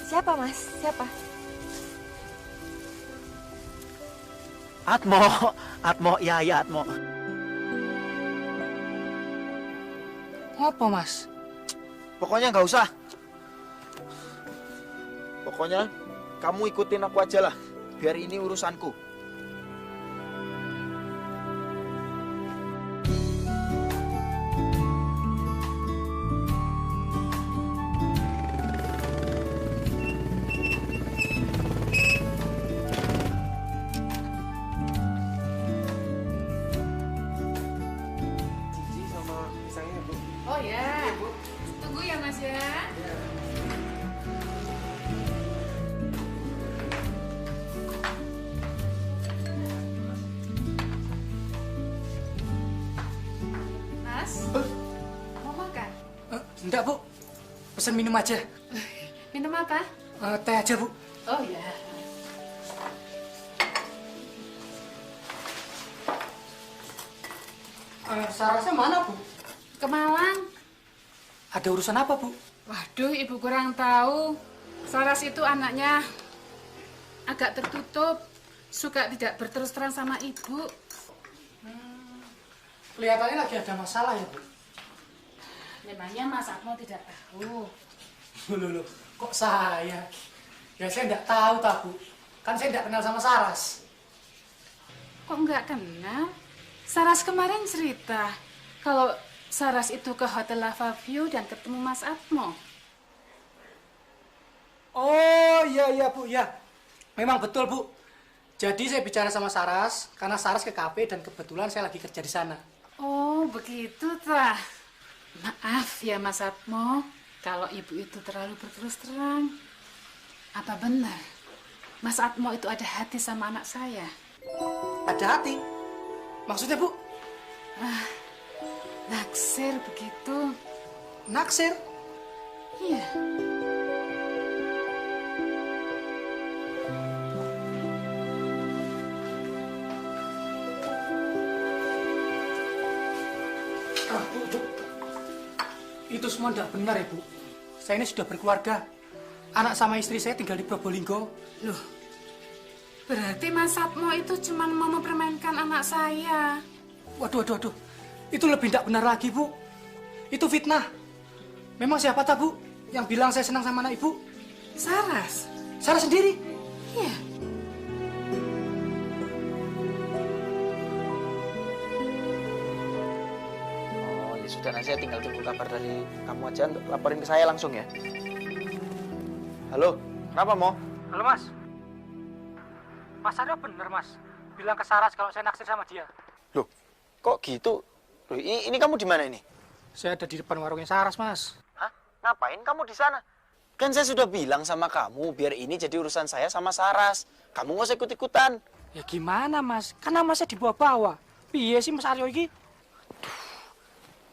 Siapa, Mas? Siapa? Atmo, ya Atmo. Apa, Mas? Pokoknya nggak usah. Pokoknya kamu ikutin aku aja lah. Biar ini urusanku. Oh ya, tunggu ya Mas ya. Mas, mau makan? Enggak, Bu. Pesan minum aja. Minum apa? Teh aja, Bu. Oh ya. Sarasnya mana, Bu? Ke Malang. Ada urusan apa, Bu? Waduh, Ibu kurang tahu. Saras itu anaknya agak tertutup, suka tidak berterus terang sama Ibu. Kelihatannya lagi ada masalah ya, Bu? Memangnya Mas Atmo tidak tahu. Loh, kok saya? Ya saya enggak tahu, Bu. Kan saya enggak kenal sama Saras. Kok nggak kenal? Saras kemarin cerita kalau Saras itu ke Hotel Lava View dan ketemu Mas Atmo. Oh, iya, Bu, ya. Memang betul, Bu. Jadi saya bicara sama Saras, karena Saras ke kafe dan kebetulan saya lagi kerja di sana. Oh, begitu, tah. Maaf ya, Mas Atmo, kalau Ibu itu terlalu berterus terang. Apa benar Mas Atmo itu ada hati sama anak saya? Ada hati? Maksudnya, Bu? Naksir begitu. Naksir? Iya. Bu. Itu semua tidak benar ya, Bu. Saya ini sudah berkeluarga. Anak sama istri saya tinggal di Probolinggo. Loh, berarti Mas Atmo itu cuma mau mempermainkan anak saya. Waduh. Itu lebih tidak benar lagi, Bu. Itu fitnah. Memang siapa tak, Bu, yang bilang saya senang sama anak Ibu? Saras. Saras sendiri? Iya. Oh ya sudah, nanti saya tinggal tunggu kabar dari kamu aja untuk laporin ke saya langsung ya. Halo, kenapa Mo? Halo, Mas. Mas Aryo bener, Mas. Bilang ke Saras kalau saya naksir sama dia. Loh, kok gitu? Loh, ini kamu di mana ini? Saya ada di depan warungnya Saras, Mas. Hah? Ngapain kamu di sana? Kan saya sudah bilang sama kamu, biar ini jadi urusan saya sama Saras. Kamu nggak usah ikut-ikutan. Ya gimana, Mas? Kan nama saya dibawa-bawa. Piye sih Mas Aryo ini?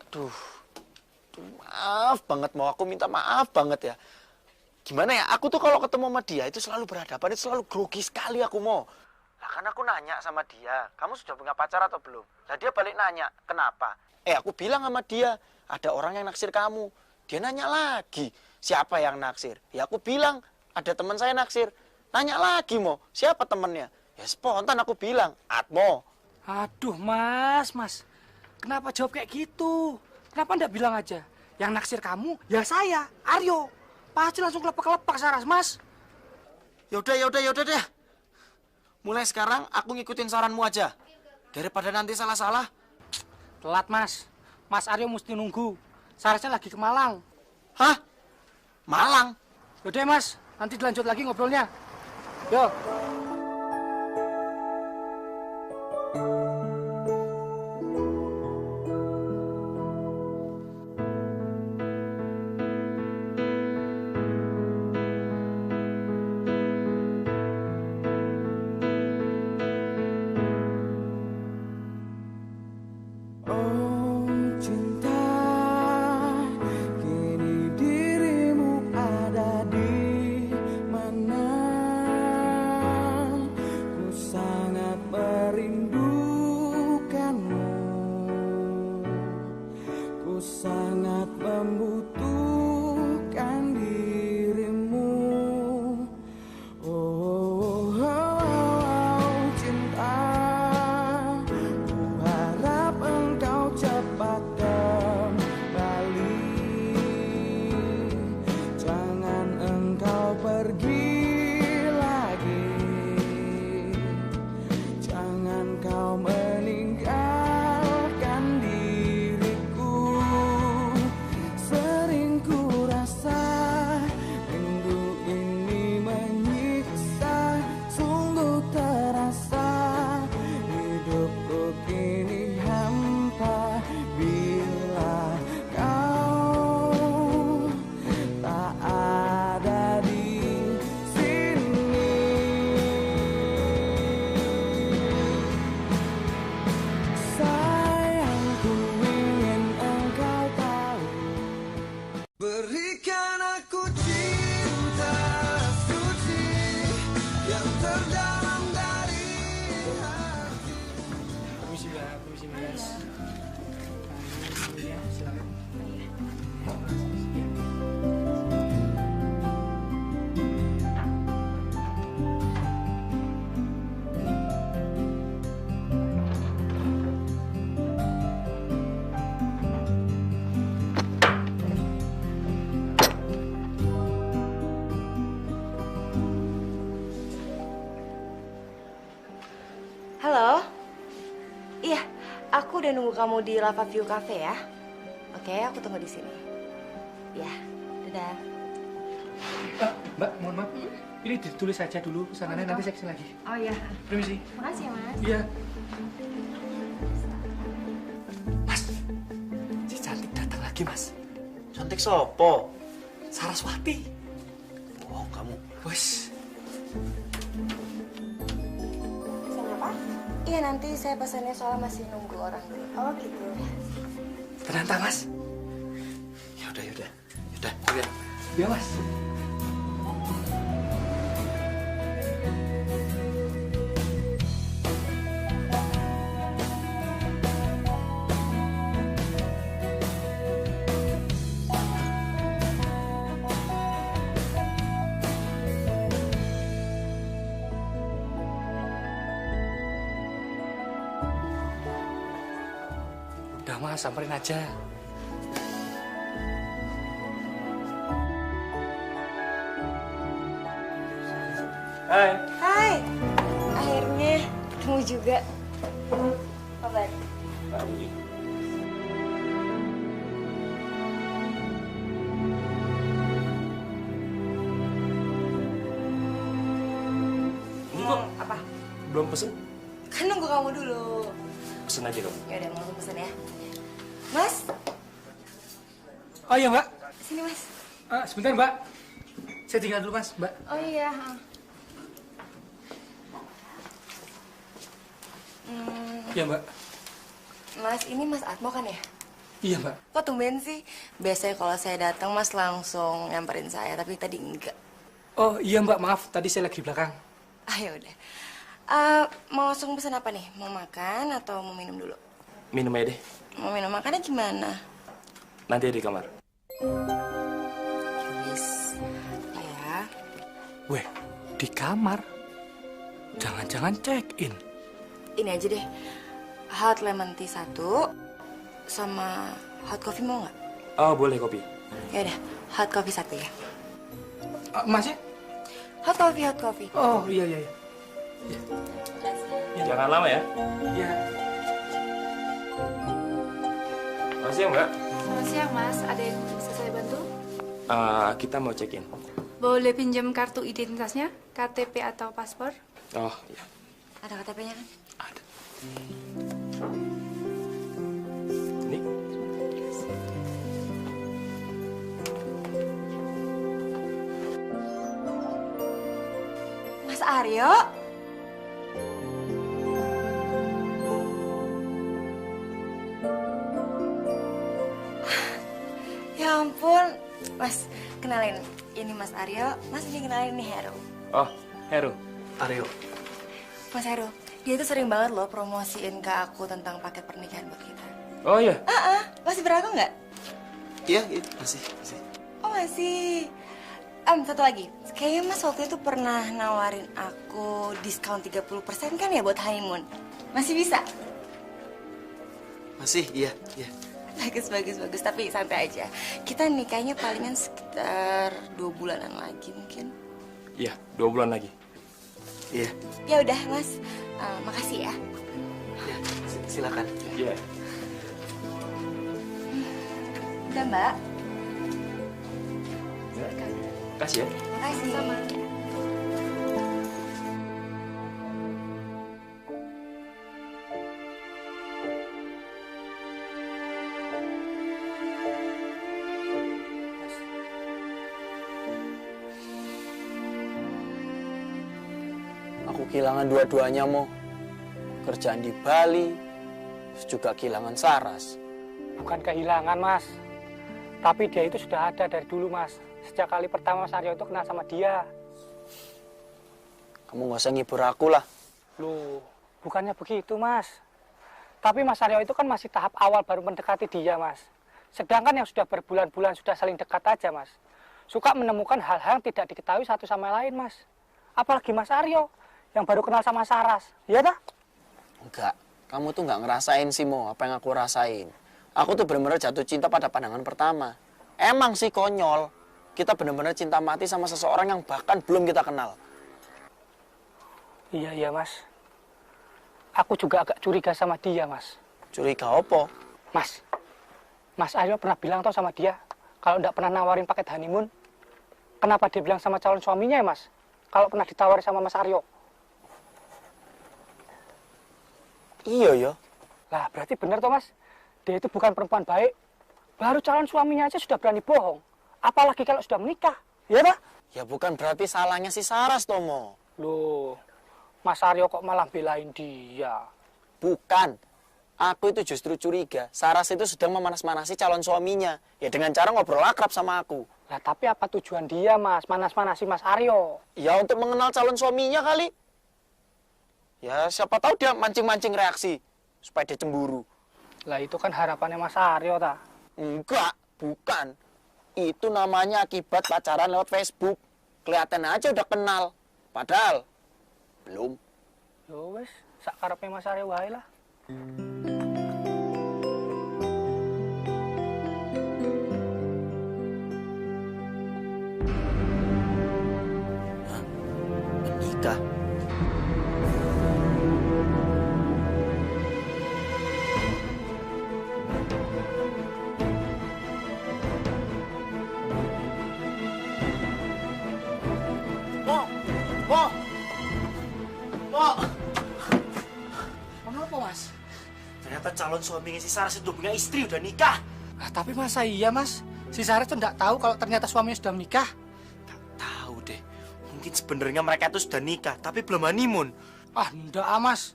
Aduh, maaf banget Mo. Aku minta maaf banget ya. Gimana ya, aku tuh kalau ketemu sama dia itu selalu berhadapan, itu selalu grogi sekali aku Mo. Lah kan aku nanya sama dia, kamu sudah punya pacar atau belum? Lah dia balik nanya, kenapa? Aku bilang sama dia, ada orang yang naksir kamu. Dia nanya lagi, siapa yang naksir? Ya aku bilang, ada teman saya naksir. Nanya lagi Mo, siapa temennya? Ya spontan aku bilang, Atmo. Aduh, Mas. Kenapa jawab kayak gitu? Kenapa enggak bilang aja? Yang naksir kamu, ya saya, Aryo. Pasti langsung kelepak-kelepak Saras, Mas. Yaudah deh. Mulai sekarang aku ngikutin saranmu aja. Daripada nanti salah-salah. Telat, Mas. Mas Aryo mesti nunggu. Sarasnya lagi ke Malang. Hah? Malang? Yaudah, Mas. Nanti dilanjut lagi ngobrolnya. Yo. Oh cinta, kini dirimu ada di mana? Ku sangat merindu udah nunggu kamu di Lava View Cafe ya. Oke, aku tunggu di sini. Ya, dadah. Mbak, mohon maaf. Ini ditulis saja dulu pesanannya, nanti saya kesini lagi. Oh iya. Permisi. Makasih ya, Mas. Iya. Mas, si cantik datang lagi, Mas. Cantik sopo? Saraswati. Bohong kamu. Wes. Pesan apa? Iya, nanti saya pesannya soal masih nunggu orang dulu. Oh gitu. Ternyata, Mas. Yaudah. Yaudah. Ya, Mas. Udah Mas, samperin aja. Hai. Hai. Akhirnya ketemu juga. Kabar? Baik. Ini kok Apa? belum pesen? Kan nunggu kamu dulu. Pesen aja kamu. Ya udah, mau pesen ya. Mas, Oh iya, Mbak. sini Mas. Sebentar, Mbak. Saya tinggal dulu, Mas, Mbak. Oh iya. Iya, Mbak. Mas, ini Mas Atmo kan ya? Iya, Mbak. Kok tumben sih? Biasanya kalau saya datang Mas langsung nyamperin saya, tapi tadi enggak. Oh iya, Mbak. Maaf, tadi saya lagi di belakang. Ya udah. Mau langsung pesan apa nih? Mau makan atau mau minum dulu? Minum aja deh. Mau minum makannya gimana? Nanti di kamar. Yes. Ya. Weh, di kamar? Jangan-jangan check-in. Ini aja deh. Hot lemon tea 1 sama hot coffee mau nggak? Oh, boleh kopi. Ya udah, hot coffee 1 ya. Mas ya? Hot coffee. Oh iya. Jangan lama ya. Iya. Makasih ya, Mbak. Selamat siang, Mas. Ada yang bisa saya bantu? Kita mau check-in. Boleh pinjam kartu identitasnya, KTP atau paspor? Oh, iya. Ada KTP-nya kan? Ada. Ini. Mas Aryo? Ya ampun, Mas, kenalin. Ini Mas Aryo, Mas ini kenalin nih Heru. Oh, Heru. Aryo. Mas Heru, dia tuh sering banget loh promosiin ke aku tentang paket pernikahan buat kita. Oh iya. Masih berlaku nggak? Iya, masih. Oh masih. Satu lagi, kayaknya Mas waktu itu pernah nawarin aku diskon 30% kan ya buat honeymoon. Masih bisa? Masih, iya. Bagus. Tapi santai aja. Kita nikahnya palingan sekitar 2 bulanan lagi mungkin. Iya, 2 bulan lagi. Iya. Ya udah Mas, makasih ya. Ya, silakan. Iya. Udah Mbak. Kasih ya. Makasih. Sama. Aku kehilangan dua-duanya, Mo. Kerjaan di Bali, terus juga kehilangan Saras. Bukan kehilangan, Mas. Tapi dia itu sudah ada dari dulu, Mas. Sejak kali pertama Mas Aryo itu kenal sama dia. Kamu gak usah ngibur aku lah. Loh, bukannya begitu, Mas. Tapi Mas Aryo itu kan masih tahap awal baru mendekati dia, Mas. Sedangkan yang sudah berbulan-bulan sudah saling dekat aja, Mas. Suka menemukan hal-hal yang tidak diketahui satu sama lain, Mas. Apalagi Mas Aryo yang baru kenal sama Saras. Iya dah? Enggak, kamu tuh nggak ngerasain sih, Mo, apa yang aku rasain. Aku tuh benar-benar jatuh cinta pada pandangan pertama. Emang sih konyol, kita benar-benar cinta mati sama seseorang yang bahkan belum kita kenal. Iya, Mas. Aku juga agak curiga sama dia, Mas. Curiga apa? Mas Aryo pernah bilang toh sama dia kalau nggak pernah nawarin paket honeymoon. Kenapa dia bilang sama calon suaminya ya Mas? Kalau pernah ditawari sama Mas Aryo. Iya ya. Lah berarti bener toh Mas. Dia itu bukan perempuan baik. Baru calon suaminya aja sudah berani bohong. Apalagi kalau sudah menikah. Ya Pak? Ya bukan berarti salahnya si Saras Tomo. Loh, Mas Aryo kok malah belain dia? Bukan. Aku itu justru curiga, Saras itu sedang memanas-manasi calon suaminya. Ya dengan cara ngobrol akrab sama aku. Lah tapi apa tujuan dia Mas, manas-manasi Mas Aryo? Ya untuk mengenal calon suaminya kali. Ya siapa tahu dia mancing-mancing reaksi, supaya dia cemburu. Lah itu kan harapannya Mas Aryo ta? Enggak, bukan. Itu namanya akibat pacaran lewat Facebook. Kelihatan aja udah kenal. Padahal, belum. Yo wes, sakarepe Mas Aryo wae lah. Menikah? Kenapa Mas? Ternyata calon suaminya si Saras itu punya istri, udah nikah. Tapi masa iya Mas? Si Saras tuh nggak tahu kalau ternyata suaminya sudah menikah. Tahu deh. Mungkin sebenarnya mereka itu sudah nikah, tapi belum honeymoon. Enggak Mas.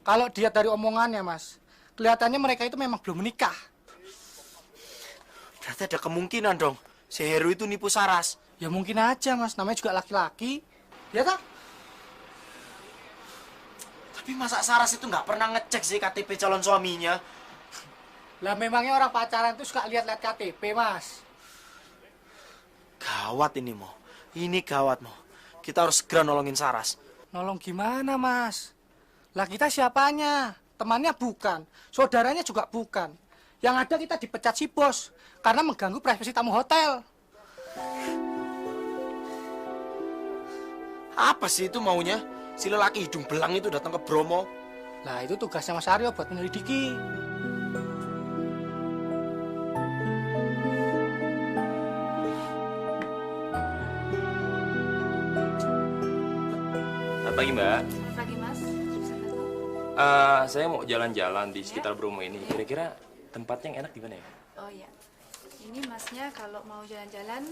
Kalau dilihat dari omongannya Mas, kelihatannya mereka itu memang belum menikah. Berarti ada kemungkinan dong, si Heru itu nipu Saras. Ya mungkin aja Mas, namanya juga laki-laki. Ya tak? Tapi masa Saras itu nggak pernah ngecek sih KTP calon suaminya? Lah memangnya orang pacaran itu suka lihat-lihat KTP Mas. Gawat ini Mo. Ini gawat Mo. Kita harus segera nolongin Saras. Nolong gimana Mas? Lah kita siapanya? Temannya bukan, saudaranya juga bukan. Yang ada kita dipecat si bos karena mengganggu privasi tamu hotel. Apa sih itu maunya? Si lelaki hidung belang itu datang ke Bromo. Lah itu tugasnya Mas Aryo buat menyelidiki. Selamat pagi Mbak. Selamat pagi Mas. Saya mau jalan-jalan di sekitar Bromo ini. Kira-kira tempat yang enak di mana ya? Oh iya. Ini Masnya kalau mau jalan-jalan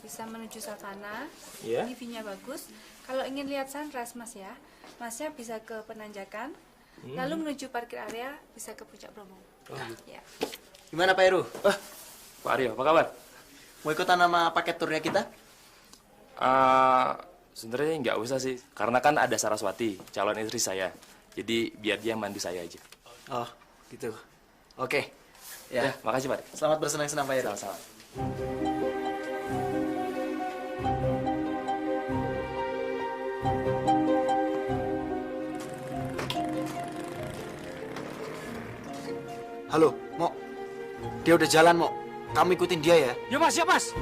bisa menuju Savana. Iya. Ini view-nya bagus. Kalau ingin lihat sunrise Mas ya, Masnya bisa ke Penanjakan. Lalu menuju parkir area bisa ke Puncak Bromo. Oh, gitu. Ya. Gimana Pak Heru? Pak Aryo, apa kabar? Mau ikutan nama paket turnya kita? Sebenarnya nggak usah sih, karena kan ada Saraswati, calon istri saya. Jadi biar dia mandu saya aja. Oh, gitu. Oke. Ya, makasih Pak. Selamat bersenang-senang Pak Heru. Sama-sama. Halo, Mo. Dia udah jalan, Mo. Kamu ikutin dia ya. Ya Mas, ya Mas.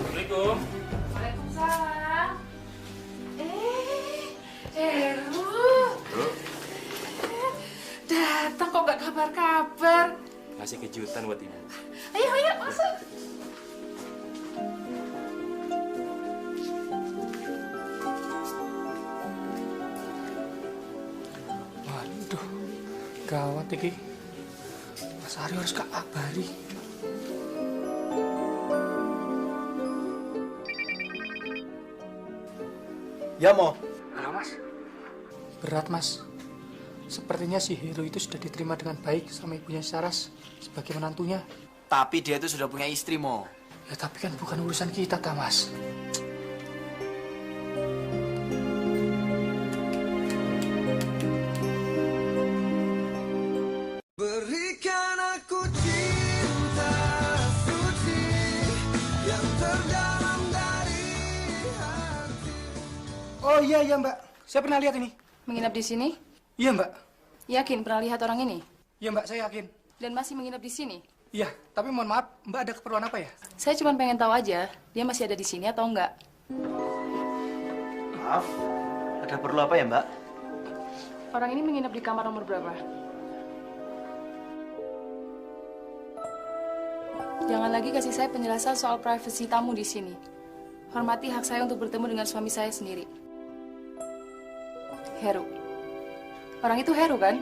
Assalamualaikum. Waalaikumsalam. Heru. Datang kok nggak kabar-kabar. Kasih kejutan buat ibu. Ayo masuk. Waduh, gawat iki. Mas Aryo harus kabari. Ya, Mo. Halo Mas. Berat Mas. Sepertinya si Heru itu sudah diterima dengan baik sama ibunya Saras sebagai menantunya. Tapi dia itu sudah punya istri, Mo. Ya tapi kan bukan urusan kita, ta Mas. Berikan aku cinta suci yang terdalam dari hati. Oh iya Mbak, saya pernah lihat ini. Menginap di sini? Iya Mbak. Yakin pernah lihat orang ini? Iya Mbak, saya yakin. dan masih menginap di sini? Iya, tapi mohon maaf, Mbak ada keperluan apa ya? Saya cuma pengen tahu aja, dia masih ada di sini atau enggak. Maaf, ada perlu apa ya, Mbak? Orang ini menginap di kamar nomor berapa? Jangan lagi kasih saya penjelasan soal privasi tamu di sini. Hormati hak saya untuk bertemu dengan suami saya sendiri. Heru. Orang itu Heru, kan?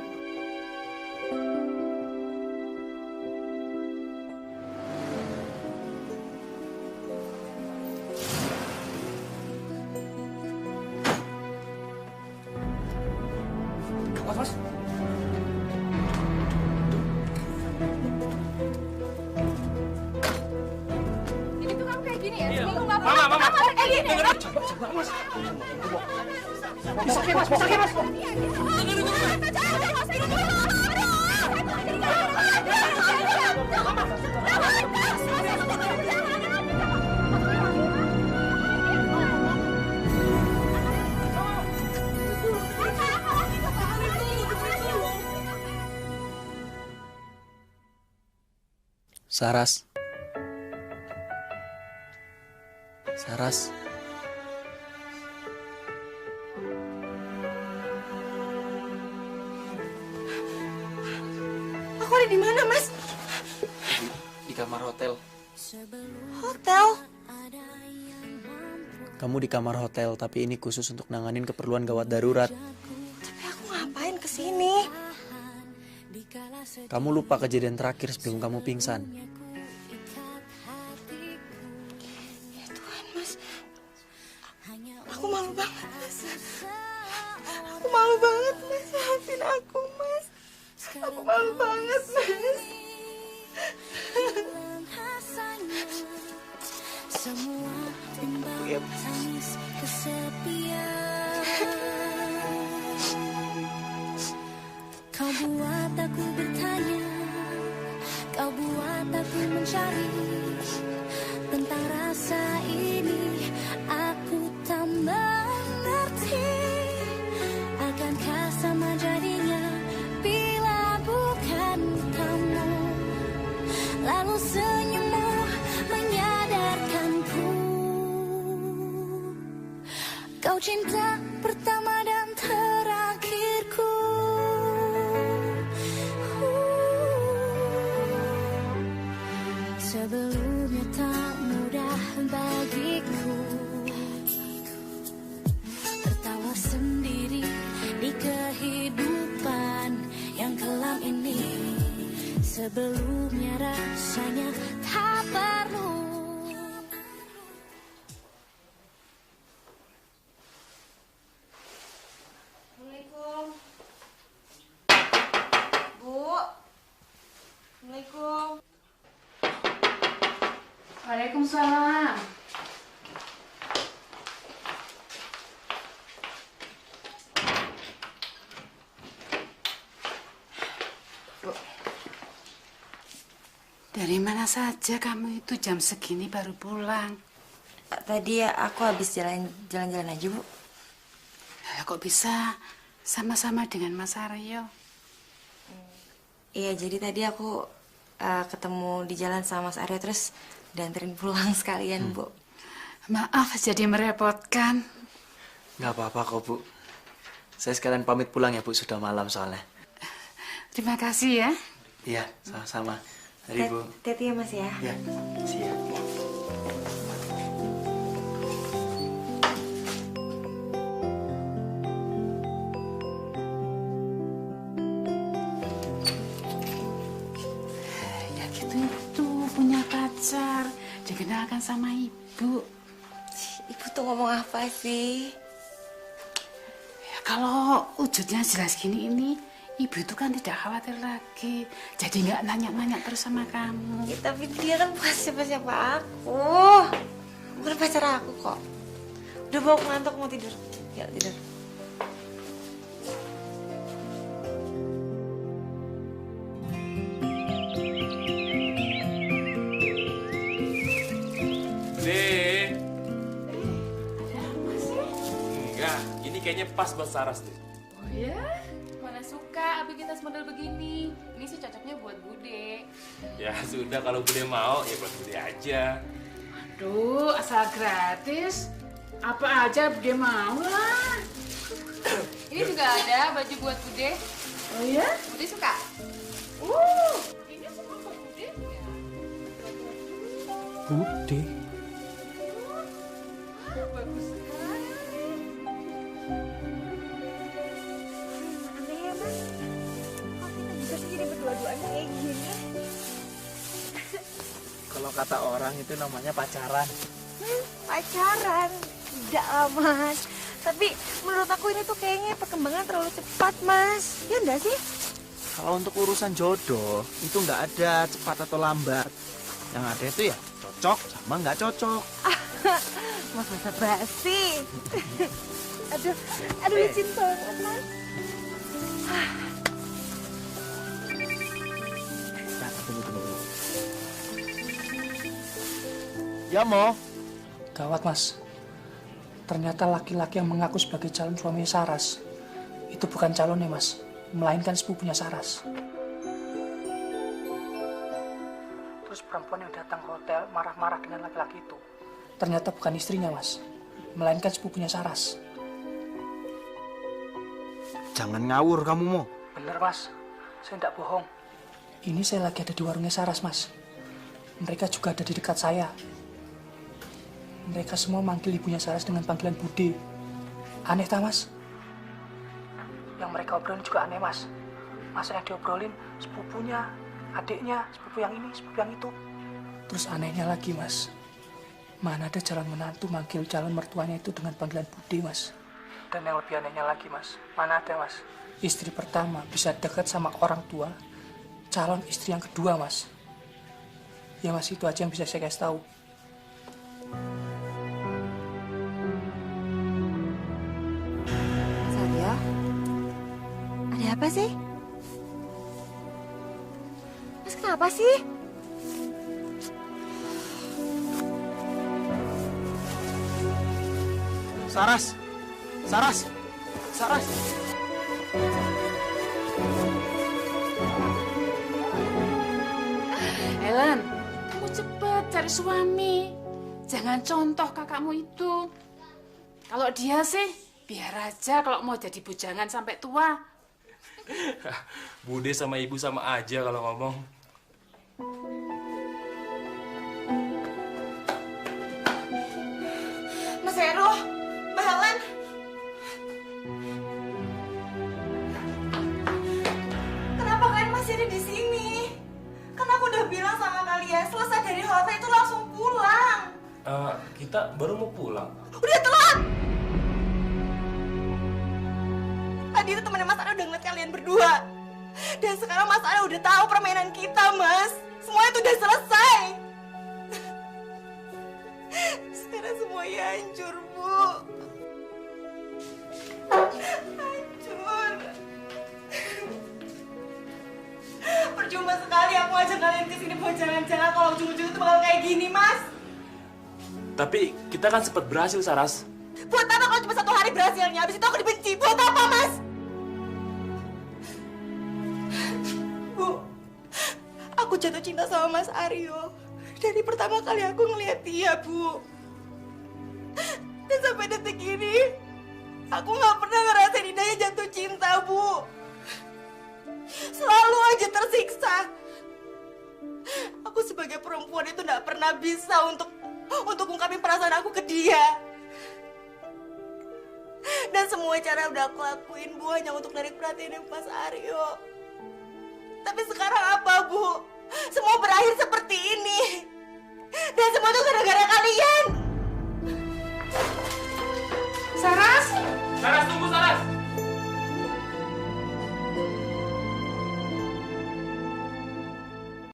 Mas. Jadi tuh kamu kayak gini ya? Iya. Seminggu nggak Mama, pulang, kamu kayak gini. Coba, Mas. Bisa, Mas. Bisa, Mas. Saras. Saras. Aku ada di mana, Mas? Di kamar hotel. Hotel? Kamu di kamar hotel, tapi ini khusus untuk nanganin keperluan gawat darurat. Tapi aku ngapain kesini? Kamu lupa kejadian terakhir sebelum kamu pingsan. Ya Tuhan, Mas. Aku malu banget, Mas. Aku malu banget, Mas. Maafin aku, Mas. Aku malu banget, Mas. Semua timbal tangis kesepian. Kau buat aku bertanya, kau buat aku mencari tentang rasa ini. Aku tak mengerti, akankah sama jadinya bila bukan kamu. Lalu senyummu menyadarkanku, kau cinta pertama dan terakhirku. Sebelumnya tak mudah bagiku tertawa sendiri di kehidupan yang kelam ini. Sebelumnya rasanya tak perlu. Assalamualaikum. Bu. Assalamualaikum. Waalaikumsalam. Bu, dari mana saja kamu itu jam segini baru pulang? Tadi ya aku habis jalan-jalan aja, Bu. Kok bisa sama-sama dengan Mas Aryo? Iya, jadi tadi aku ketemu di jalan sama Mas Aryo terus dianterin pulang sekalian, Bu. Maaf jadi merepotkan. Nggak apa-apa kok, Bu. Saya sekalian pamit pulang ya, Bu. Sudah malam soalnya. Terima kasih ya. Iya, sama-sama. Mari, Bu. Hati-hati ya, Mas ya. Ya, siap. Ya gitu itu punya pacar, dikenalkan sama ibu. Ibu tuh ngomong apa sih? Ya, kalau wujudnya jelas gini ini, ibu itu kan tidak khawatir lagi. Jadi nggak nanya-nanya terus sama kamu. Ya, tapi dia kan bukan siapa-siapa aku. Bukan pacar aku kok. Udah bawa ngantuk mau tidur. Ya tidur. Enggak, ini kayaknya pas buat Saras deh. Oh ya? mana suka aktivitas model begini. Ini sih cocoknya buat Bude. Ya sudah, kalau Bude mau ya buat Bude aja. Aduh, asal gratis. Apa aja Bude mau lah. Ini juga ada baju buat Bude. Oh ya? Bude suka? Ini semua buat Bude. Bude. Bagus sekali. Aneh ya mas, kok kita bisa sih jadi berdua-duaan kayak gini? Kalau kata orang itu namanya pacaran. Pacaran? Tidak lah mas. Tapi menurut aku ini tuh kayaknya perkembangan terlalu cepat mas. Ya enggak sih? Kalau untuk urusan jodoh itu nggak ada cepat atau lambat. Yang ada itu ya cocok sama nggak cocok. Mas masa basi. aduh licin banget mas. Nah, tunggu. Ya mau? Gawat mas. Ternyata laki-laki yang mengaku sebagai calon suami Saras itu bukan calonnya mas, melainkan sepupunya Saras. Terus perempuan yang datang ke hotel marah-marah dengan laki-laki itu ternyata bukan istrinya mas, melainkan sepupunya Saras. Jangan ngawur kamu mau. Bener mas, saya tidak bohong. Ini saya lagi ada di warungnya Saras mas. Mereka juga ada di dekat saya. Mereka semua manggil ibunya Saras dengan panggilan Bude. Aneh tak mas? Yang mereka obrolin juga aneh mas. Masa yang diobrolin sepupunya, adiknya, sepupu yang ini, sepupu yang itu. Terus anehnya lagi mas, mana ada calon menantu manggil calon mertuanya itu dengan panggilan Bude mas. Dan yang lebih anehnya lagi mas, mana ada mas, istri pertama bisa dekat sama orang tua calon istri yang kedua mas. Ya mas, itu aja yang bisa saya kasih tahu. Satya, ada apa sih? Mas kenapa sih? Saras. Helen, kamu cepet cari suami. Jangan contoh kakakmu itu. Kalau dia sih, biar aja kalau mau jadi bujangan sampai tua. Bude sama ibu sama aja kalau ngomong. Mas Heru, Mbak Helen. Kenapa kalian masih ada di sini? Kan aku udah bilang sama kalian, selesai dari hotel itu langsung pulang. Kita baru mau pulang. Udah telat. Tadi itu temannya Mas Arya udah ngeliat kalian berdua. Dan sekarang Mas Arya udah tahu permainan kita, Mas. Semuanya itu udah selesai. Sekarang semuanya hancur, Bu. Hancur. Percuma sekali aku ajak kalian ke sini buat jalan-jalan kalau ujung-ujung itu bakal kayak gini, Mas. Tapi kita kan sempat berhasil, Saras. Buat apa kalau cuma 1 hari berhasilnya? Habis itu aku dibenci. Buat apa, Mas? Bu, aku jatuh cinta sama Mas Aryo. Dari pertama kali aku ngeliat dia, Bu. Dan sampai detik ini, aku gak pernah ngerasain indahnya jatuh cinta, Bu. Selalu aja tersiksa. Aku sebagai perempuan itu gak pernah bisa untuk ungkapin perasaan aku ke dia. Dan semua cara udah aku lakuin, Bu, hanya untuk narik perhatian Mas Aryo. Tapi sekarang apa, Bu? Semua berakhir seperti ini. Dan semua itu gara-gara kalian. Saras? Saras, tunggu, Saras!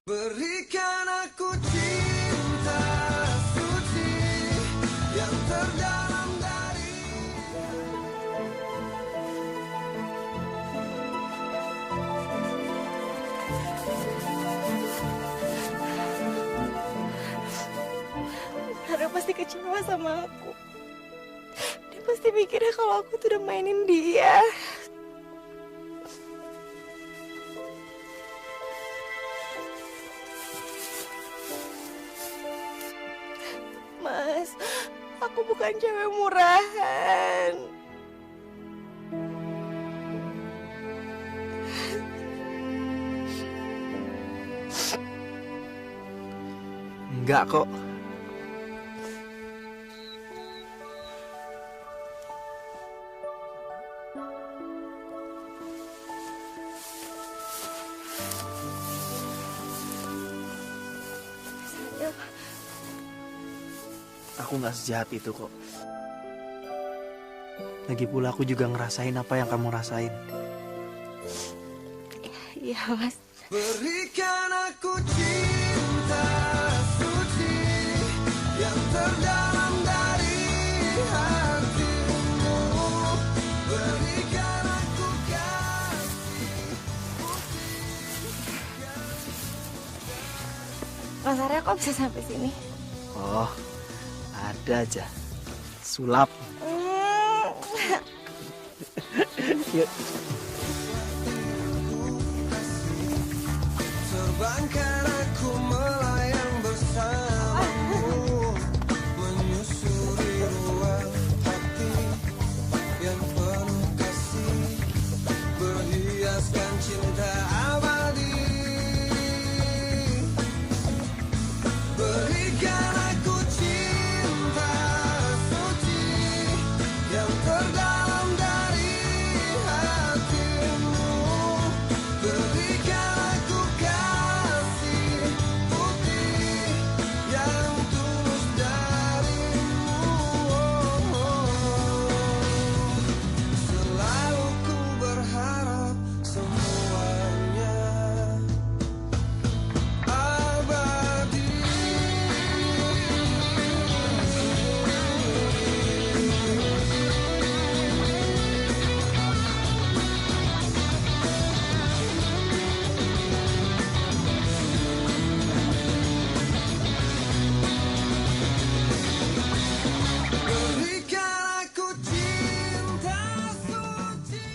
Berikan aku cinta suci yang terdalam dari Aryo pasti kecewa sama aku. Dia pasti mikirnya kalau aku tuh udah mainin dia. bukan cewek murahan. Enggak kok. Aku nggak sejahat itu kok. Lagi pula aku juga ngerasain apa yang kamu rasain. Iya, Mas. Berikan aku cinta suci yang terdalam dari hatimu. Berikan aku kasih. Mas Arya kok bisa sampai sini? Oh, ada aja. Sulap. Yuk. Terbangkan aku melayang bersamamu, menyusuri ruang hati yang penuh kasih, berhiaskan cinta abadi. Berikan aku cinta suci yang terdalam dari hatimu. Berikan aku kasih putih yang tulus darimu. Selalu ku berharap semuanya abadi. Berikan aku cinta suci.